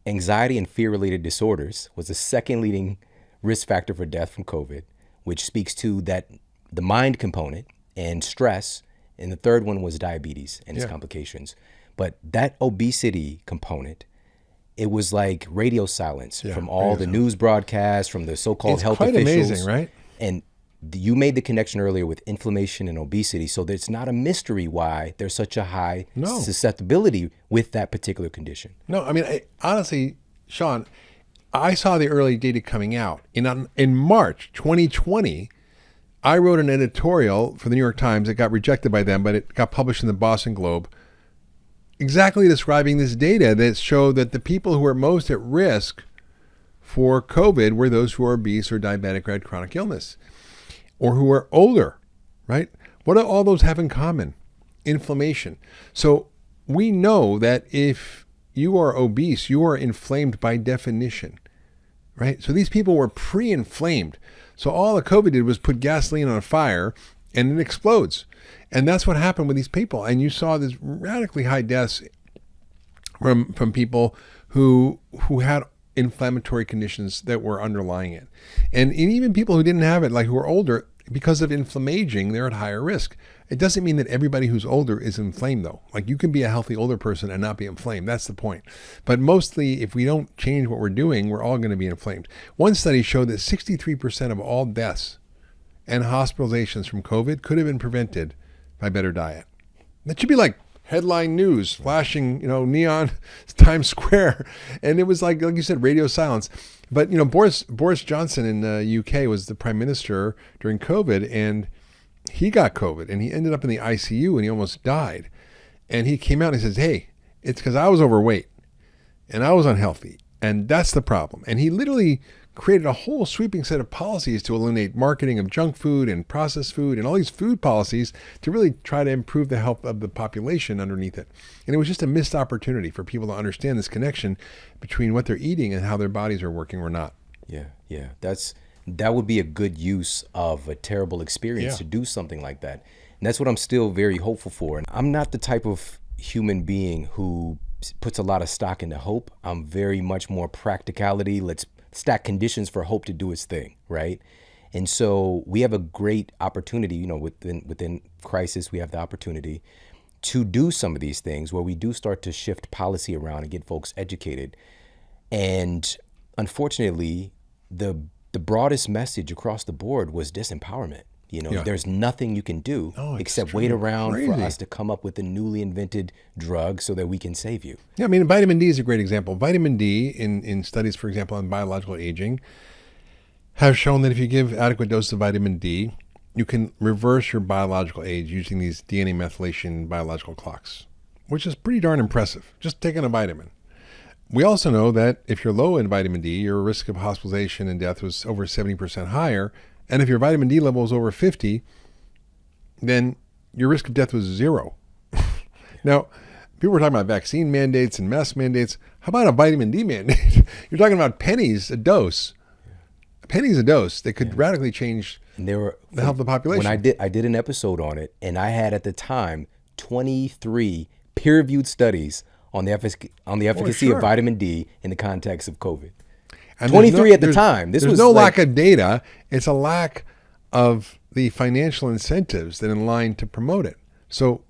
anxiety and fear-related disorders was the second leading risk factor for death from COVID, which speaks to that the mind component and stress. And the third one was diabetes and its complications. But that obesity component, it was like radio silence from all the news broadcasts, from the so-called health officials. It's quite amazing, right? And you made the connection earlier with inflammation and obesity. So it's not a mystery why there's such a high susceptibility with that particular condition. No, honestly, Shawn, I saw the early data coming out. In March 2020, I wrote an editorial for the New York Times. It got rejected by them, but it got published in the Boston Globe, exactly describing this data that showed that the people who were most at risk for COVID were those who are obese or diabetic or had chronic illness, or who are older, right? What do all those have in common? Inflammation. So we know that if you are obese, you are inflamed by definition, right? So these people were pre-inflamed. So all the COVID did was put gasoline on a fire and it explodes. And that's what happened with these people. And you saw this radically high deaths from people who had inflammatory conditions that were underlying it. And even people who didn't have it, who are older, because of inflammaging, they're at higher risk. It doesn't mean that everybody who's older is inflamed, though. You can be a healthy older person and not be inflamed. That's the point. But mostly, if we don't change what we're doing, we're all going to be inflamed. One study showed that 63% of all deaths and hospitalizations from COVID could have been prevented by better diet. That should be headline news, flashing, neon Times Square. And it was like you said, radio silence. But, Boris Johnson in the UK was the prime minister during COVID, and he got COVID, and he ended up in the ICU, and he almost died. And he came out and he says, hey, it's because I was overweight, and I was unhealthy, and that's the problem. And he literally created a whole sweeping set of policies to eliminate marketing of junk food and processed food and all these food policies to really try to improve the health of the population underneath it. And it was just a missed opportunity for people to understand this connection between what they're eating and how their bodies are working or not. Yeah. That would be a good use of a terrible experience to do something like that. And that's what I'm still very hopeful for. And I'm not the type of human being who puts a lot of stock into hope. I'm very much more practicality. Let's stack conditions for hope to do its thing, right? And so we have a great opportunity, within crisis, we have the opportunity to do some of these things where we do start to shift policy around and get folks educated. And unfortunately, the broadest message across the board was disempowerment. There's nothing you can do except wait around for us to come up with a newly invented drug so that we can save you. Yeah, vitamin D is a great example. Vitamin D in studies, for example, on biological aging, have shown that if you give adequate doses of vitamin D, you can reverse your biological age using these DNA methylation biological clocks, which is pretty darn impressive, just taking a vitamin. We also know that if you're low in vitamin D, your risk of hospitalization and death was over 70% higher. And if your vitamin D level is over 50, then your risk of death was 0. Now, people were talking about vaccine mandates and mask mandates. How about a vitamin D mandate? You're talking about pennies a dose. Pennies a dose. They could radically change the health of the population. When I did an episode on it, and I had at the time 23 peer-reviewed studies on the efficacy sure. of vitamin D in the context of COVID. And 23 at the time. This there's was no like, lack of data. It's a lack of the financial incentives that in line to promote it. So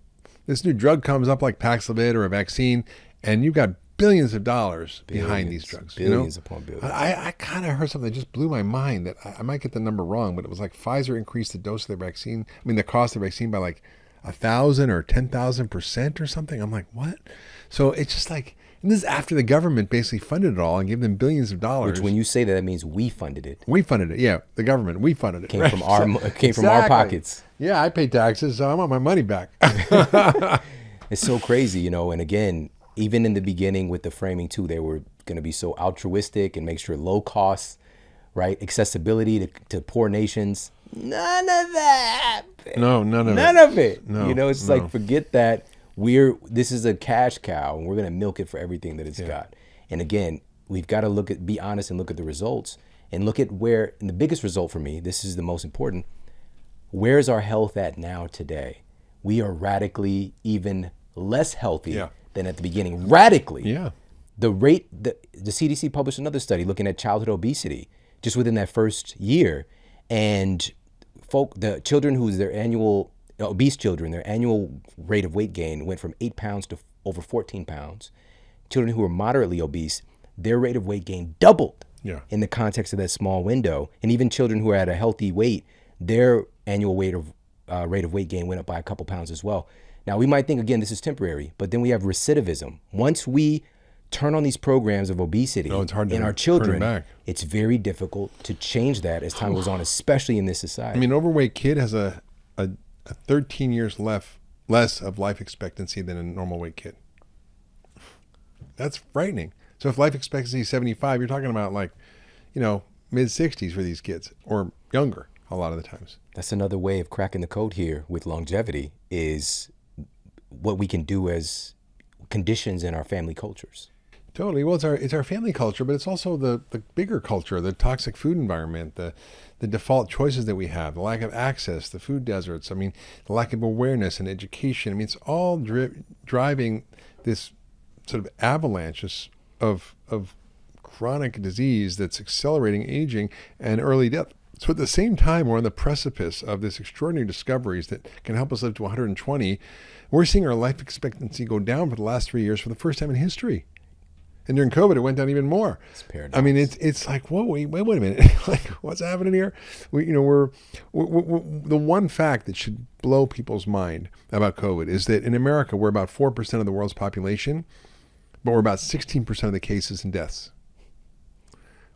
this new drug comes up like Paxlovid or a vaccine, and you've got billions of dollars behind these drugs. Billions upon billions. I kind of heard something that just blew my mind that I might get the number wrong, but it was like Pfizer increased the dose of their vaccine. I mean, the cost of the vaccine by like 1,000 or 10,000% or something. I'm like, what? So it's just like, and this is after the government basically funded it all and gave them billions of dollars. Which, when you say that, that means we funded it. We funded it, yeah. The government, we funded it. Came right? from our pockets. Yeah, I pay taxes, so I want my money back. It's so crazy, you know. And again, even in the beginning with the framing too, they were going to be so altruistic and make sure low costs, right, accessibility to poor nations. None of that. No, none of it. None of it. No, you know, it's like, forget that. This is a cash cow, and we're going to milk it for everything that it's got. And again, we've got to be honest and look at the results and look at where, and the biggest result for me, this is the most important, where's our health at now today? We are radically even less healthy than at the beginning. Radically. Yeah. The rate, the CDC published another study looking at childhood obesity just within that first year. And the children who's their annual, obese children, their annual rate of weight gain went from 8 pounds to over 14 pounds. Children who are moderately obese, their rate of weight gain doubled in the context of that small window. And even children who are at a healthy weight, their annual rate of weight gain went up by a couple pounds as well. Now, we might think, again, this is temporary, but then we have recidivism. Once we turn on these programs of obesity in our children, it's very difficult to change that as time goes on, especially in this society. I mean, an overweight kid has a 13 years less of life expectancy than a normal weight kid. That's frightening. So if life expectancy is 75, you're talking about like, mid 60s for these kids or younger a lot of the times. That's another way of cracking the code here with longevity is what we can do as conditions in our family cultures. Totally. Well, it's our family culture, but it's also the bigger culture, the toxic food environment, the default choices that we have, the lack of access, the food deserts. I mean, the lack of awareness and education. I mean, it's all driving this sort of avalanche of chronic disease that's accelerating aging and early death. So at the same time, we're on the precipice of this extraordinary discoveries that can help us live to 120. We're seeing our life expectancy go down for the last 3 years for the first time in history. And during COVID, it went down even more. It's paradox. I mean, it's like, whoa, wait a minute. Like, what's happening here? We're the one fact that should blow people's mind about COVID is that in America, we're about 4% of the world's population, but we're about 16% of the cases and deaths.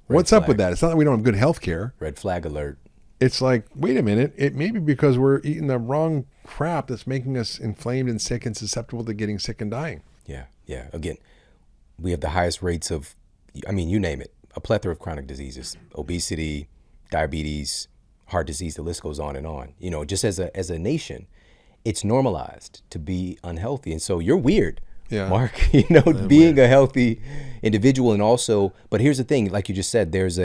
What's up with that? It's not that we don't have good health care. Red flag alert. It's like, wait a minute. It may be because we're eating the wrong crap that's making us inflamed and sick and susceptible to getting sick and dying. Yeah. Again, we have the highest rates of, I mean, you name it, a plethora of chronic diseases, obesity, diabetes, heart disease, the list goes on and on. Just as a nation, it's normalized to be unhealthy. And so you're weird, Mark, being a healthy individual. And also, but here's the thing, like you just said, there's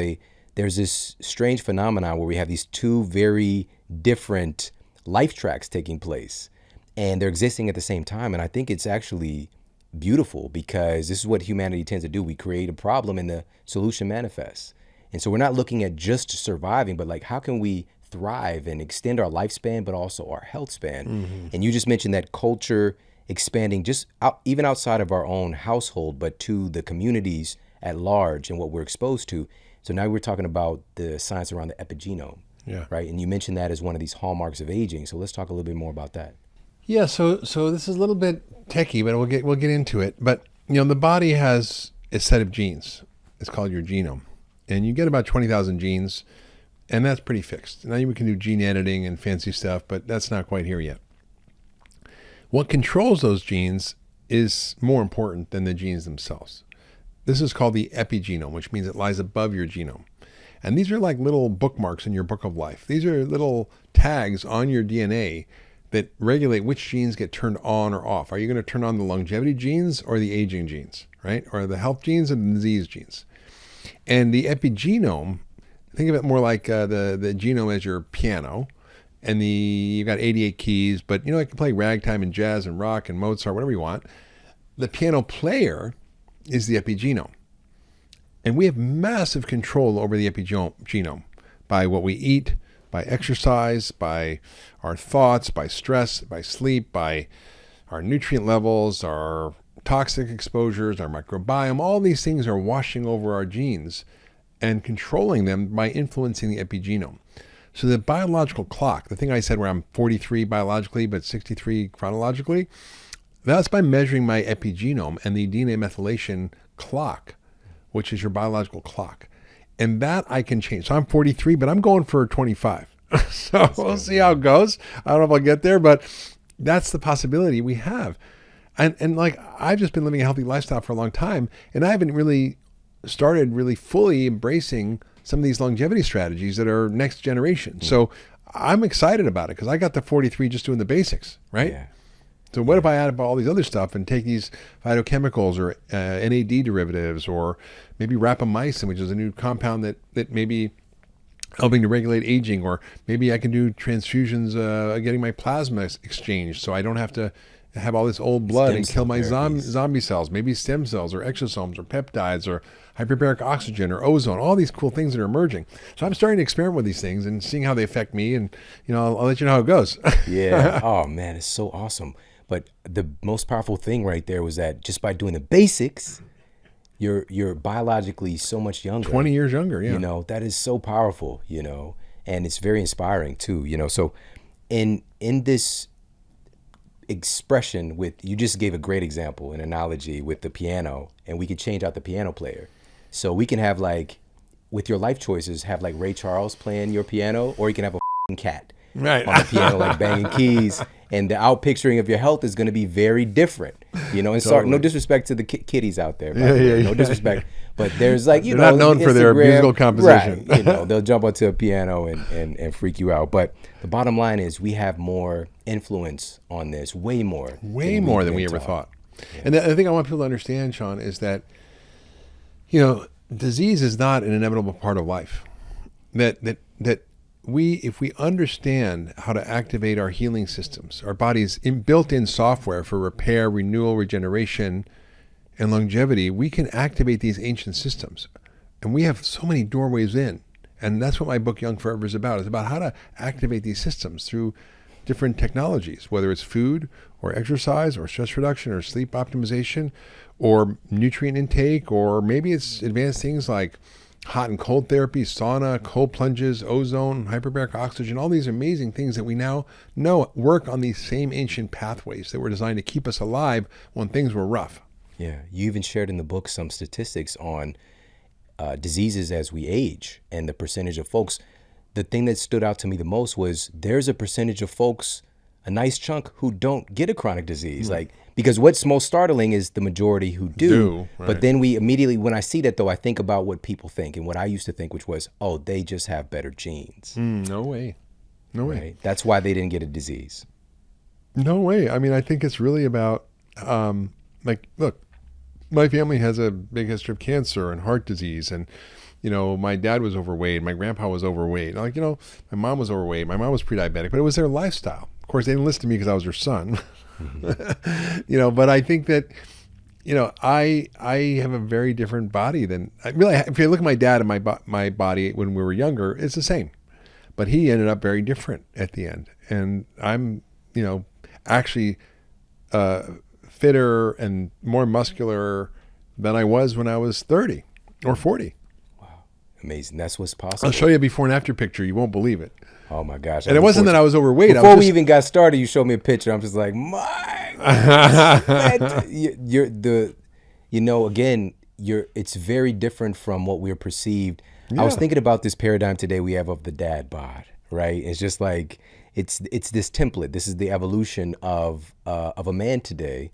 this strange phenomenon where we have these two very different life tracks taking place and they're existing at the same time. And I think it's actually beautiful because this is what humanity tends to do. We create a problem and the solution manifests. And so we're not looking at just surviving, but like, how can we thrive and extend our lifespan, but also our health span? Mm-hmm. And you just mentioned that culture expanding just even outside of our own household, but to the communities at large and what we're exposed to. So now we're talking about the science around the epigenome, right? And you mentioned that as one of these hallmarks of aging. So let's talk a little bit more about that. Yeah, so this is a little bit techie, but we'll get into it. But the body has a set of genes. It's called your genome, and you get about 20,000 genes, and that's pretty fixed. Now we can do gene editing and fancy stuff, but that's not quite here yet. What controls those genes is more important than the genes themselves. This is called the epigenome, which means it lies above your genome. And these are like little bookmarks in your book of life. These are little tags on your DNA that regulate which genes get turned on or off. Are you going to turn on the longevity genes or the aging genes, right? Or the health genes and the disease genes? And the epigenome, think of it more like the genome as your piano. And you've got 88 keys, but you can play ragtime and jazz and rock and Mozart, whatever you want. the piano player is the epigenome. And we have massive control over the epigenome by what we eat, by exercise, by our thoughts, by stress, by sleep, by our nutrient levels, our toxic exposures, our microbiome. All these things are washing over our genes and controlling them by influencing the epigenome. So the biological clock, the thing I said where I'm 43 biologically but 63 chronologically, that's by measuring my epigenome and the DNA methylation clock, which is your biological clock. And that I can change. So I'm 43, but I'm going for 25. So we'll see how it goes. I don't know if I'll get there, but that's the possibility we have. And like, I've just been living a healthy lifestyle for a long time, and I haven't really started really fully embracing some of these longevity strategies that are next generation. So I'm excited about it because I got to 43 just doing the basics, right? Yeah. So what if I add up all these other stuff and take these phytochemicals or NAD derivatives, or maybe rapamycin, which is a new compound that maybe helping to regulate aging, or maybe I can do transfusions, getting my plasma exchanged so I don't have to have all this old blood and kill my zombie cells, maybe stem cells or exosomes or peptides or hyperbaric oxygen or ozone, all these cool things that are emerging. So I'm starting to experiment with these things and seeing how they affect me, and I'll let you know how it goes. Yeah. Oh man, it's so awesome. But the most powerful thing right there was that just by doing the basics, you're biologically so much younger. 20 years younger, yeah. That is so powerful, and it's very inspiring too, So in this expression you just gave a great example, an analogy with the piano, and we could change out the piano player. So we can have, like, with your life choices, have like Ray Charles playing your piano, or you can have a cat right on the piano, like banging keys, and the outpicturing of your health is going to be very different, and totally. No disrespect to the kiddies out there, no disrespect, but there's like, they're not known for their musical composition, right? They'll jump onto a piano and freak you out. But the bottom line is we have more influence on this, way more than we ever thought. Yeah. And the thing I want people to understand, Shawn, is that disease is not an inevitable part of life. That if we understand how to activate our healing systems, our body's built-in software for repair, renewal, regeneration, and longevity, we can activate these ancient systems. And we have so many doorways in. And that's what my book, Young Forever, is about. It's about how to activate these systems through different technologies, whether it's food or exercise or stress reduction or sleep optimization or nutrient intake, or maybe it's advanced things like hot and cold therapy, sauna, cold plunges, ozone, hyperbaric oxygen, all these amazing things that we now know work on these same ancient pathways that were designed to keep us alive when things were rough. Yeah, you even shared in the book some statistics on diseases as we age and the percentage of folks. The thing that stood out to me the most was there's a percentage of folks, a nice chunk, who don't get a chronic disease. Like, because what's most startling is the majority who do. Right. But then we immediately, when I see that though, I think about what people think and what I used to think, which was, oh, they just have better genes. No way. No way. Right? That's why they didn't get a disease. No way. I mean, I think it's really about, look, my family has a big history of cancer and heart disease, and my dad was overweight, my grandpa was overweight. My mom was overweight, my mom was pre-diabetic, but it was their lifestyle. Of course, they didn't listen to me because I was their son. But I think that, I have a very different body than, if you look at my dad and my body when we were younger, it's the same. But he ended up very different at the end. And I'm, actually fitter and more muscular than I was when I was 30 or 40. Amazing. That's what's possible. I'll show you a before and after picture. You won't believe it. Oh my gosh. And it wasn't that I was overweight. Before we even got started, you showed me a picture. I'm just like, my God. It's very different from what we're perceived. Yeah. I was thinking about this paradigm today we have of the dad bod, right? It's just like, it's this template. This is the evolution of a man today.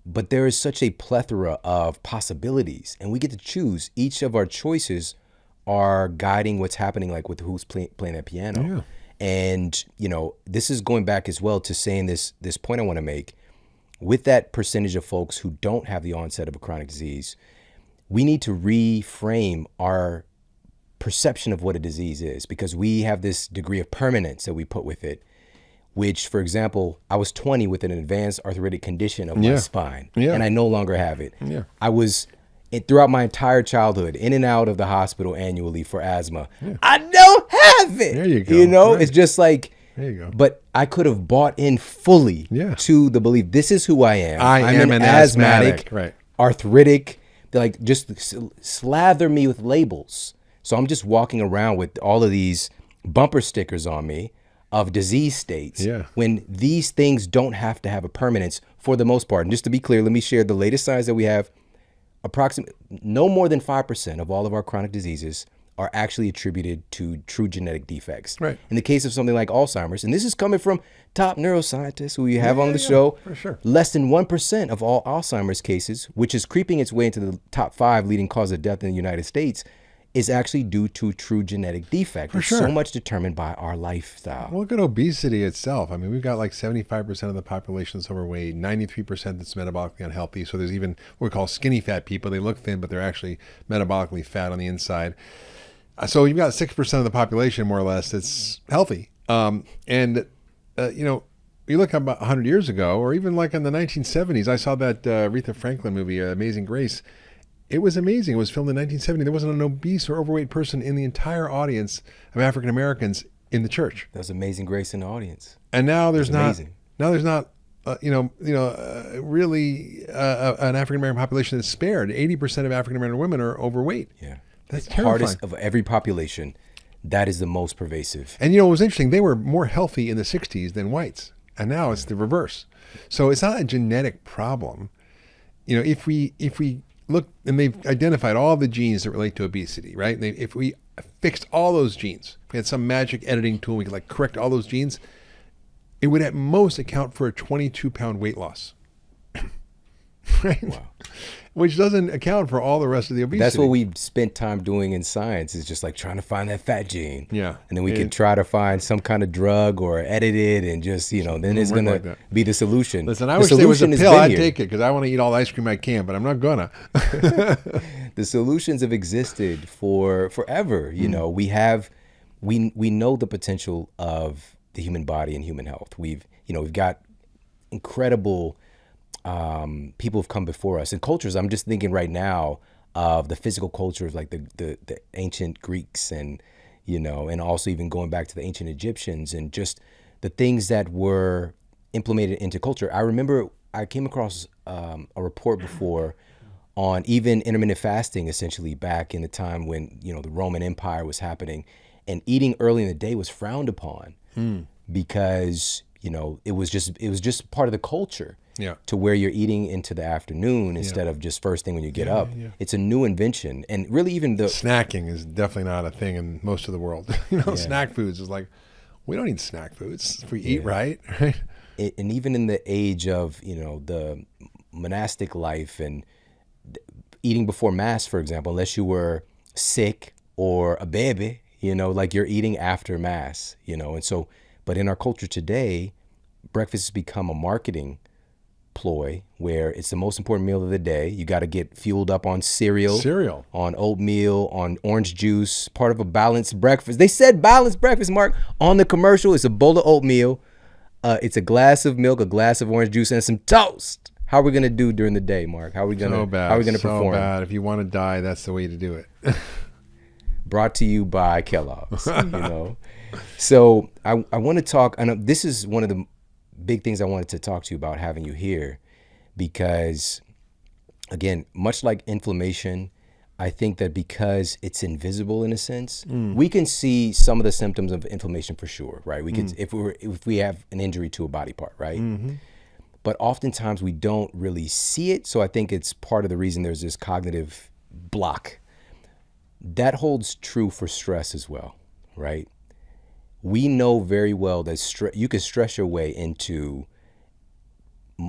But there is such a plethora of possibilities, and we get to choose. Each of our choices are guiding what's happening, like with who's playing that piano. Yeah. And, this is going back as well to saying this point I want to make. With that percentage of folks who don't have the onset of a chronic disease, we need to reframe our perception of what a disease is, because we have this degree of permanence that we put with it. which, for example, I was 20 with an advanced arthritic condition of my spine, Yeah. and I no longer have it. Yeah. I was, throughout my entire childhood, in and out of the hospital annually for asthma. I don't have it. There you go. You know, Right. it's just like, There you go. but I could have bought in fully to the belief, this is who I am. I'm an asthmatic. Right. Arthritic. They're like, just slather me with labels. So I'm just walking around with all of these bumper stickers on me of disease states, when these things don't have to have a permanence for the most part. And just to be clear, let me share the latest science that we have. Approximately no more than 5% of all of our chronic diseases are actually attributed to true genetic defects. Right. In the case of something like Alzheimer's, and this is coming from top neuroscientists who we have on the show, for sure. less than 1% of all Alzheimer's cases, which is creeping its way into the top 5 leading cause of death in the United States, is actually due to true genetic defect. It's so much determined by our lifestyle. Well, look at obesity itself. I mean, we've got like 75% of the population that's overweight, 93% that's metabolically unhealthy. So there's even what we call skinny fat people. They look thin, but they're actually metabolically fat on the inside. So you've got 6% of the population, more or less, that's healthy. You know, you look about 100 years ago, or even like in the 1970s, I saw that Aretha Franklin movie, Amazing Grace. It was amazing. It was filmed in 1970. There wasn't an obese or overweight person in the entire audience of African Americans in the church. That was Amazing Grace in the audience. And now there's not. Amazing. Now there's not. Really an African American population that's spared. 80% of African American women are overweight. Yeah, that's the terrifying. Hardest of every population. That is the most pervasive. And you know, it was interesting. They were more healthy in the 60s than whites, and now it's the reverse. So it's not a genetic problem. You know, if we look, and they've identified all the genes that relate to obesity, right? If we fixed all those genes, if we had some magic editing tool, we could like correct all those genes, it would at most account for a 22-pound weight loss. Right? Wow. Which doesn't account for all the rest of the obesity. That's what we've spent time doing in science, is just like trying to find that fat gene. Yeah. And then we can try to find some kind of drug or edit it, and just, you know, then it's going to be the solution. Listen, I wish there was a pill. I'd take it because I want to eat all the ice cream I can, but I'm not gonna. The solutions have existed for forever. You know, we know the potential of the human body and human health. We've got incredible people have come before us, and cultures. I'm just thinking right now of the physical culture of like the ancient Greeks, and and also even going back to the ancient Egyptians, and just the things that were implemented into culture. I remember I came across a report before on even intermittent fasting, essentially back in the time when the Roman Empire was happening, and eating early in the day was frowned upon because it was just part of the culture. Yeah. To where you're eating into the afternoon instead of just first thing when you get up. Yeah. It's a new invention. And really even the snacking is definitely not a thing in most of the world. Snack foods is like, we don't eat snack foods if we eat right. And even in the age of, the monastic life and eating before mass, for example, unless you were sick or a baby, like you're eating after mass, and so, but in our culture today, breakfast has become a marketing ploy where it's the most important meal of the day. You got to get fueled up on cereal, on oatmeal, on orange juice, part of a balanced breakfast. They said balanced breakfast, Mark, on the commercial. It's a bowl of oatmeal, it's a glass of milk, a glass of orange juice, and some toast. How are we gonna do during the day, Mark? How are we gonna perform? So bad. If you want to die, that's the way to do it. Brought to you by Kellogg's. So I want to talk. And this is one of the big things I wanted to talk to you about having you here, because again, much like inflammation, I think that because it's invisible in a sense, we can see some of the symptoms of inflammation for sure, right? We can, if we have an injury to a body part, right? But oftentimes we don't really see it. So I think it's part of the reason there's this cognitive block. That holds true for stress as well, right? We know very well that you can stress your way into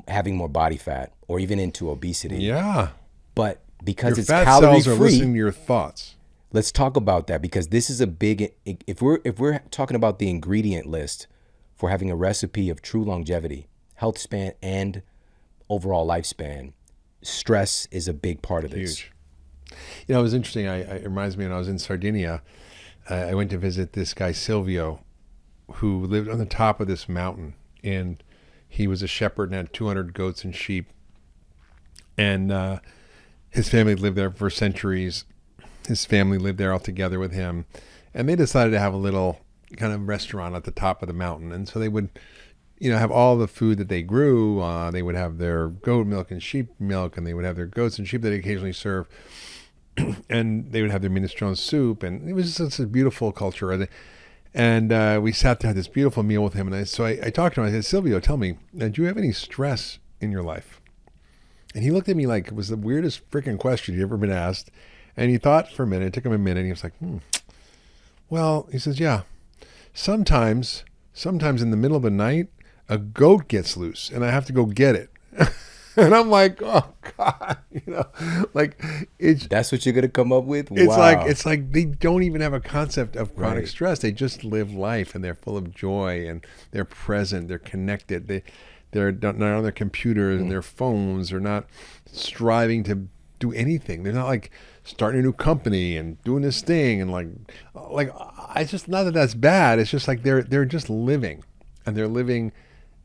having more body fat or even into obesity. Yeah. But because it's fat calorie cells are free, listening to your thoughts. Let's talk about that, because this is a big. If we're talking about the ingredient list for having a recipe of true longevity, health span, and overall lifespan, stress is a big part of this. Huge. It was interesting. It reminds me when I was in Sardinia, I went to visit this guy Silvio, who lived on the top of this mountain, and he was a shepherd and had 200 goats and sheep. And his family lived there for centuries. His family lived there all together with him. And they decided to have a little kind of restaurant at the top of the mountain. And so they would, have all the food that they grew. They would have their goat milk and sheep milk, and they would have their goats and sheep that they occasionally serve. And they would have their minestrone soup. And it was just such a beautiful culture. And we sat there, had this beautiful meal with him. And so I talked to him. I said, Silvio, tell me, do you have any stress in your life? And he looked at me like it was the weirdest freaking question he'd ever been asked. And he thought for a minute. It took him a minute. And he was like, Well, he says, yeah, sometimes in the middle of the night, a goat gets loose and I have to go get it. And I'm like, oh God, that's what you're going to come up with. It's like they don't even have a concept of chronic stress. They just live life, and they're full of joy, and they're present. They're connected. They're not on their computers and their phones. They're not striving to do anything. They're not like starting a new company and doing this thing. And like I just, not that that's bad. It's just like they're just living, and they're living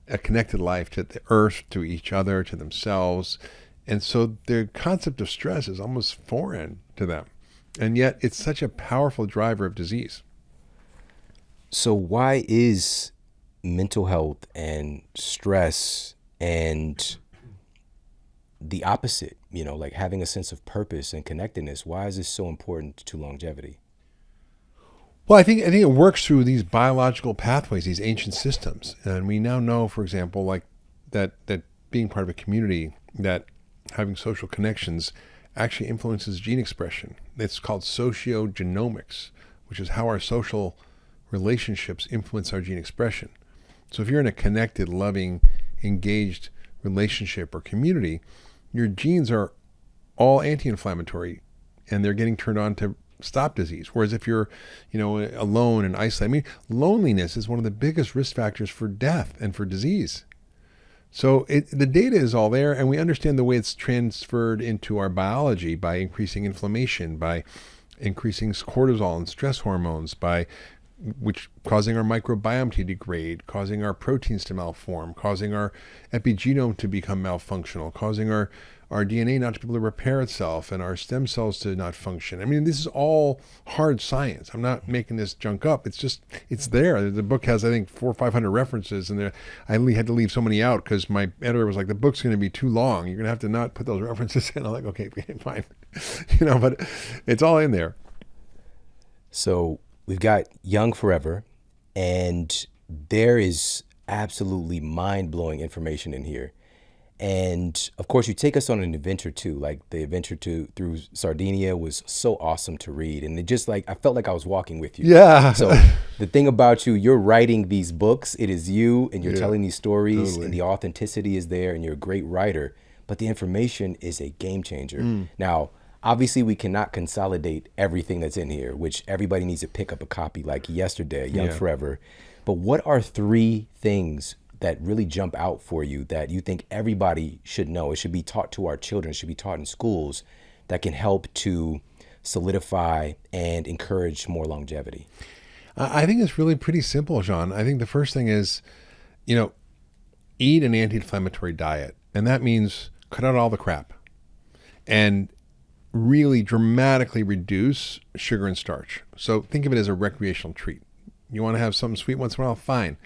a connected life to the earth, to each other, to themselves. And so the concept of stress is almost foreign to them. And yet it's such a powerful driver of disease. So why is mental health and stress and the opposite, like having a sense of purpose and connectedness, why is this so important to longevity? Well, I think it works through these biological pathways, these ancient systems. And we now know, for example, like that being part of a community, that having social connections actually influences gene expression. It's called sociogenomics, which is how our social relationships influence our gene expression. So if you're in a connected, loving, engaged relationship or community, your genes are all anti-inflammatory, and they're getting turned on to stop disease. Whereas if you're, alone and isolated, loneliness is one of the biggest risk factors for death and for disease. So the data is all there, and we understand the way it's transferred into our biology by increasing inflammation, by increasing cortisol and stress hormones, by which causing our microbiome to degrade, causing our proteins to malform, causing our epigenome to become malfunctional, causing our DNA not to be able to repair itself, and our stem cells to not function. This is all hard science. I'm not making this junk up. It's there. The book has, I think, 400 or 500 references, and I only had to leave so many out because my editor was like, the book's going to be too long. You're going to have to not put those references in. I'm like, okay, fine. But it's all in there. So we've got Young Forever, and there is absolutely mind-blowing information in here. And of course, you take us on an adventure too. Like the adventure through Sardinia was so awesome to read, and it just I felt like I was walking with you. Yeah. So the thing about you're writing these books. It is you, and you're telling these stories, totally. And the authenticity is there, and you're a great writer. But the information is a game changer. Now, obviously, we cannot consolidate everything that's in here, which everybody needs to pick up a copy like yesterday, Young Forever. But what are 3 things that really jump out for you that you think everybody should know? It should be taught to our children, it should be taught in schools, that can help to solidify and encourage more longevity? I think it's really pretty simple, Shawn. I think the first thing is, eat an anti-inflammatory diet. And that means cut out all the crap and really dramatically reduce sugar and starch. So think of it as a recreational treat. You want to have something sweet once in a while? Fine.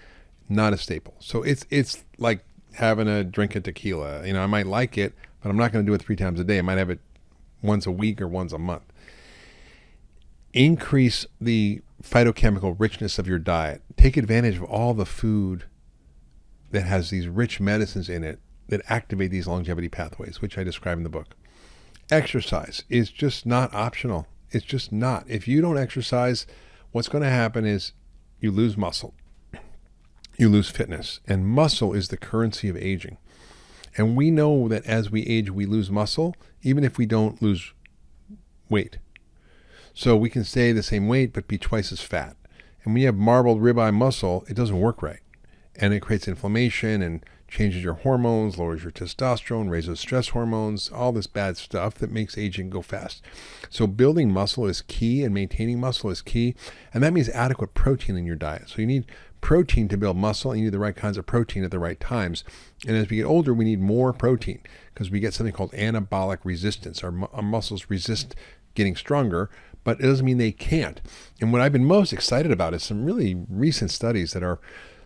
Not a staple. So it's like having a drink of tequila. I might like it, but I'm not going to do it 3 times a day. I might have it once a week or once a month. Increase the phytochemical richness of your diet. Take advantage of all the food that has these rich medicines in it that activate these longevity pathways, which I describe in the book. Exercise is just not optional. It's just not. If you don't exercise, what's going to happen is you lose muscle. You lose fitness, and muscle is the currency of aging. And we know that as we age, we lose muscle, even if we don't lose weight. So we can stay the same weight, but be twice as fat. And when you have marbled ribeye muscle, it doesn't work right. And it creates inflammation and changes your hormones, lowers your testosterone, raises stress hormones, all this bad stuff that makes aging go fast. So building muscle is key, and maintaining muscle is key. And that means adequate protein in your diet. So you need protein to build muscle, and you need the right kinds of protein at the right times. And as we get older, we need more protein because we get something called anabolic resistance. Our muscles resist getting stronger, but it doesn't mean they can't. And what I've been most excited about is some really recent studies that are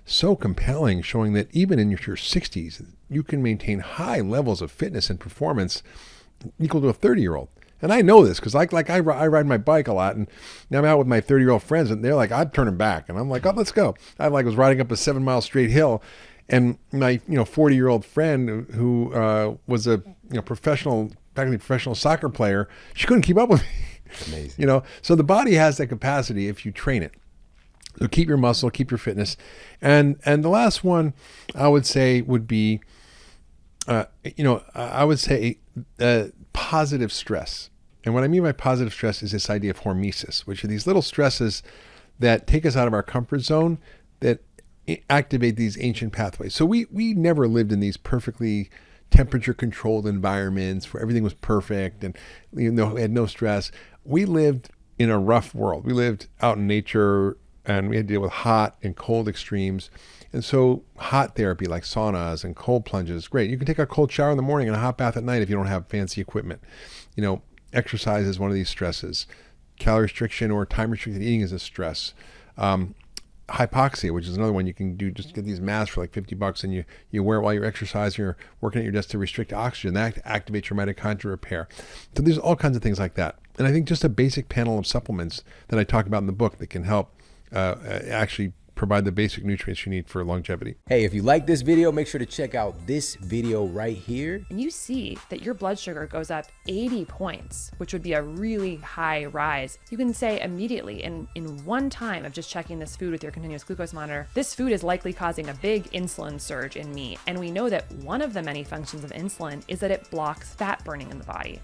so compelling, showing that even in your 60s, you can maintain high levels of fitness and performance equal to a 30-year-old. And I know this because I ride my bike a lot, and now I'm out with my 30-year-old friends, and they're like, I'm turning back. And I'm like, oh, let's go. I was riding up a 7-mile straight hill, and my 40-year-old friend who was a professional soccer player, she couldn't keep up with me. Amazing. So the body has that capacity if you train it. So keep your muscle, keep your fitness. And the last one I would say would be, positive stress. And what I mean by positive stress is this idea of hormesis, which are these little stresses that take us out of our comfort zone that activate these ancient pathways. So we never lived in these perfectly temperature controlled environments where everything was perfect and we had no stress. We lived in a rough world. We lived out in nature, and we had to deal with hot and cold extremes. And so hot therapy like saunas and cold plunges, great. You can take a cold shower in the morning and a hot bath at night if you don't have fancy equipment. Exercise is one of these stresses. Calorie restriction or time restricted eating is a stress. Hypoxia, which is another one you can do, just get these masks for like $50 and you wear it while you're exercising or working at your desk to restrict oxygen. That activates your mitochondria repair. So there's all kinds of things like that. And I think just a basic panel of supplements that I talk about in the book that can help actually provide the basic nutrients you need for longevity. Hey, if you like this video, make sure to check out this video right here. And you see that your blood sugar goes up 80 points, which would be a really high rise. You can say immediately in one time of just checking this food with your continuous glucose monitor, this food is likely causing a big insulin surge in me. And we know that one of the many functions of insulin is that it blocks fat burning in the body.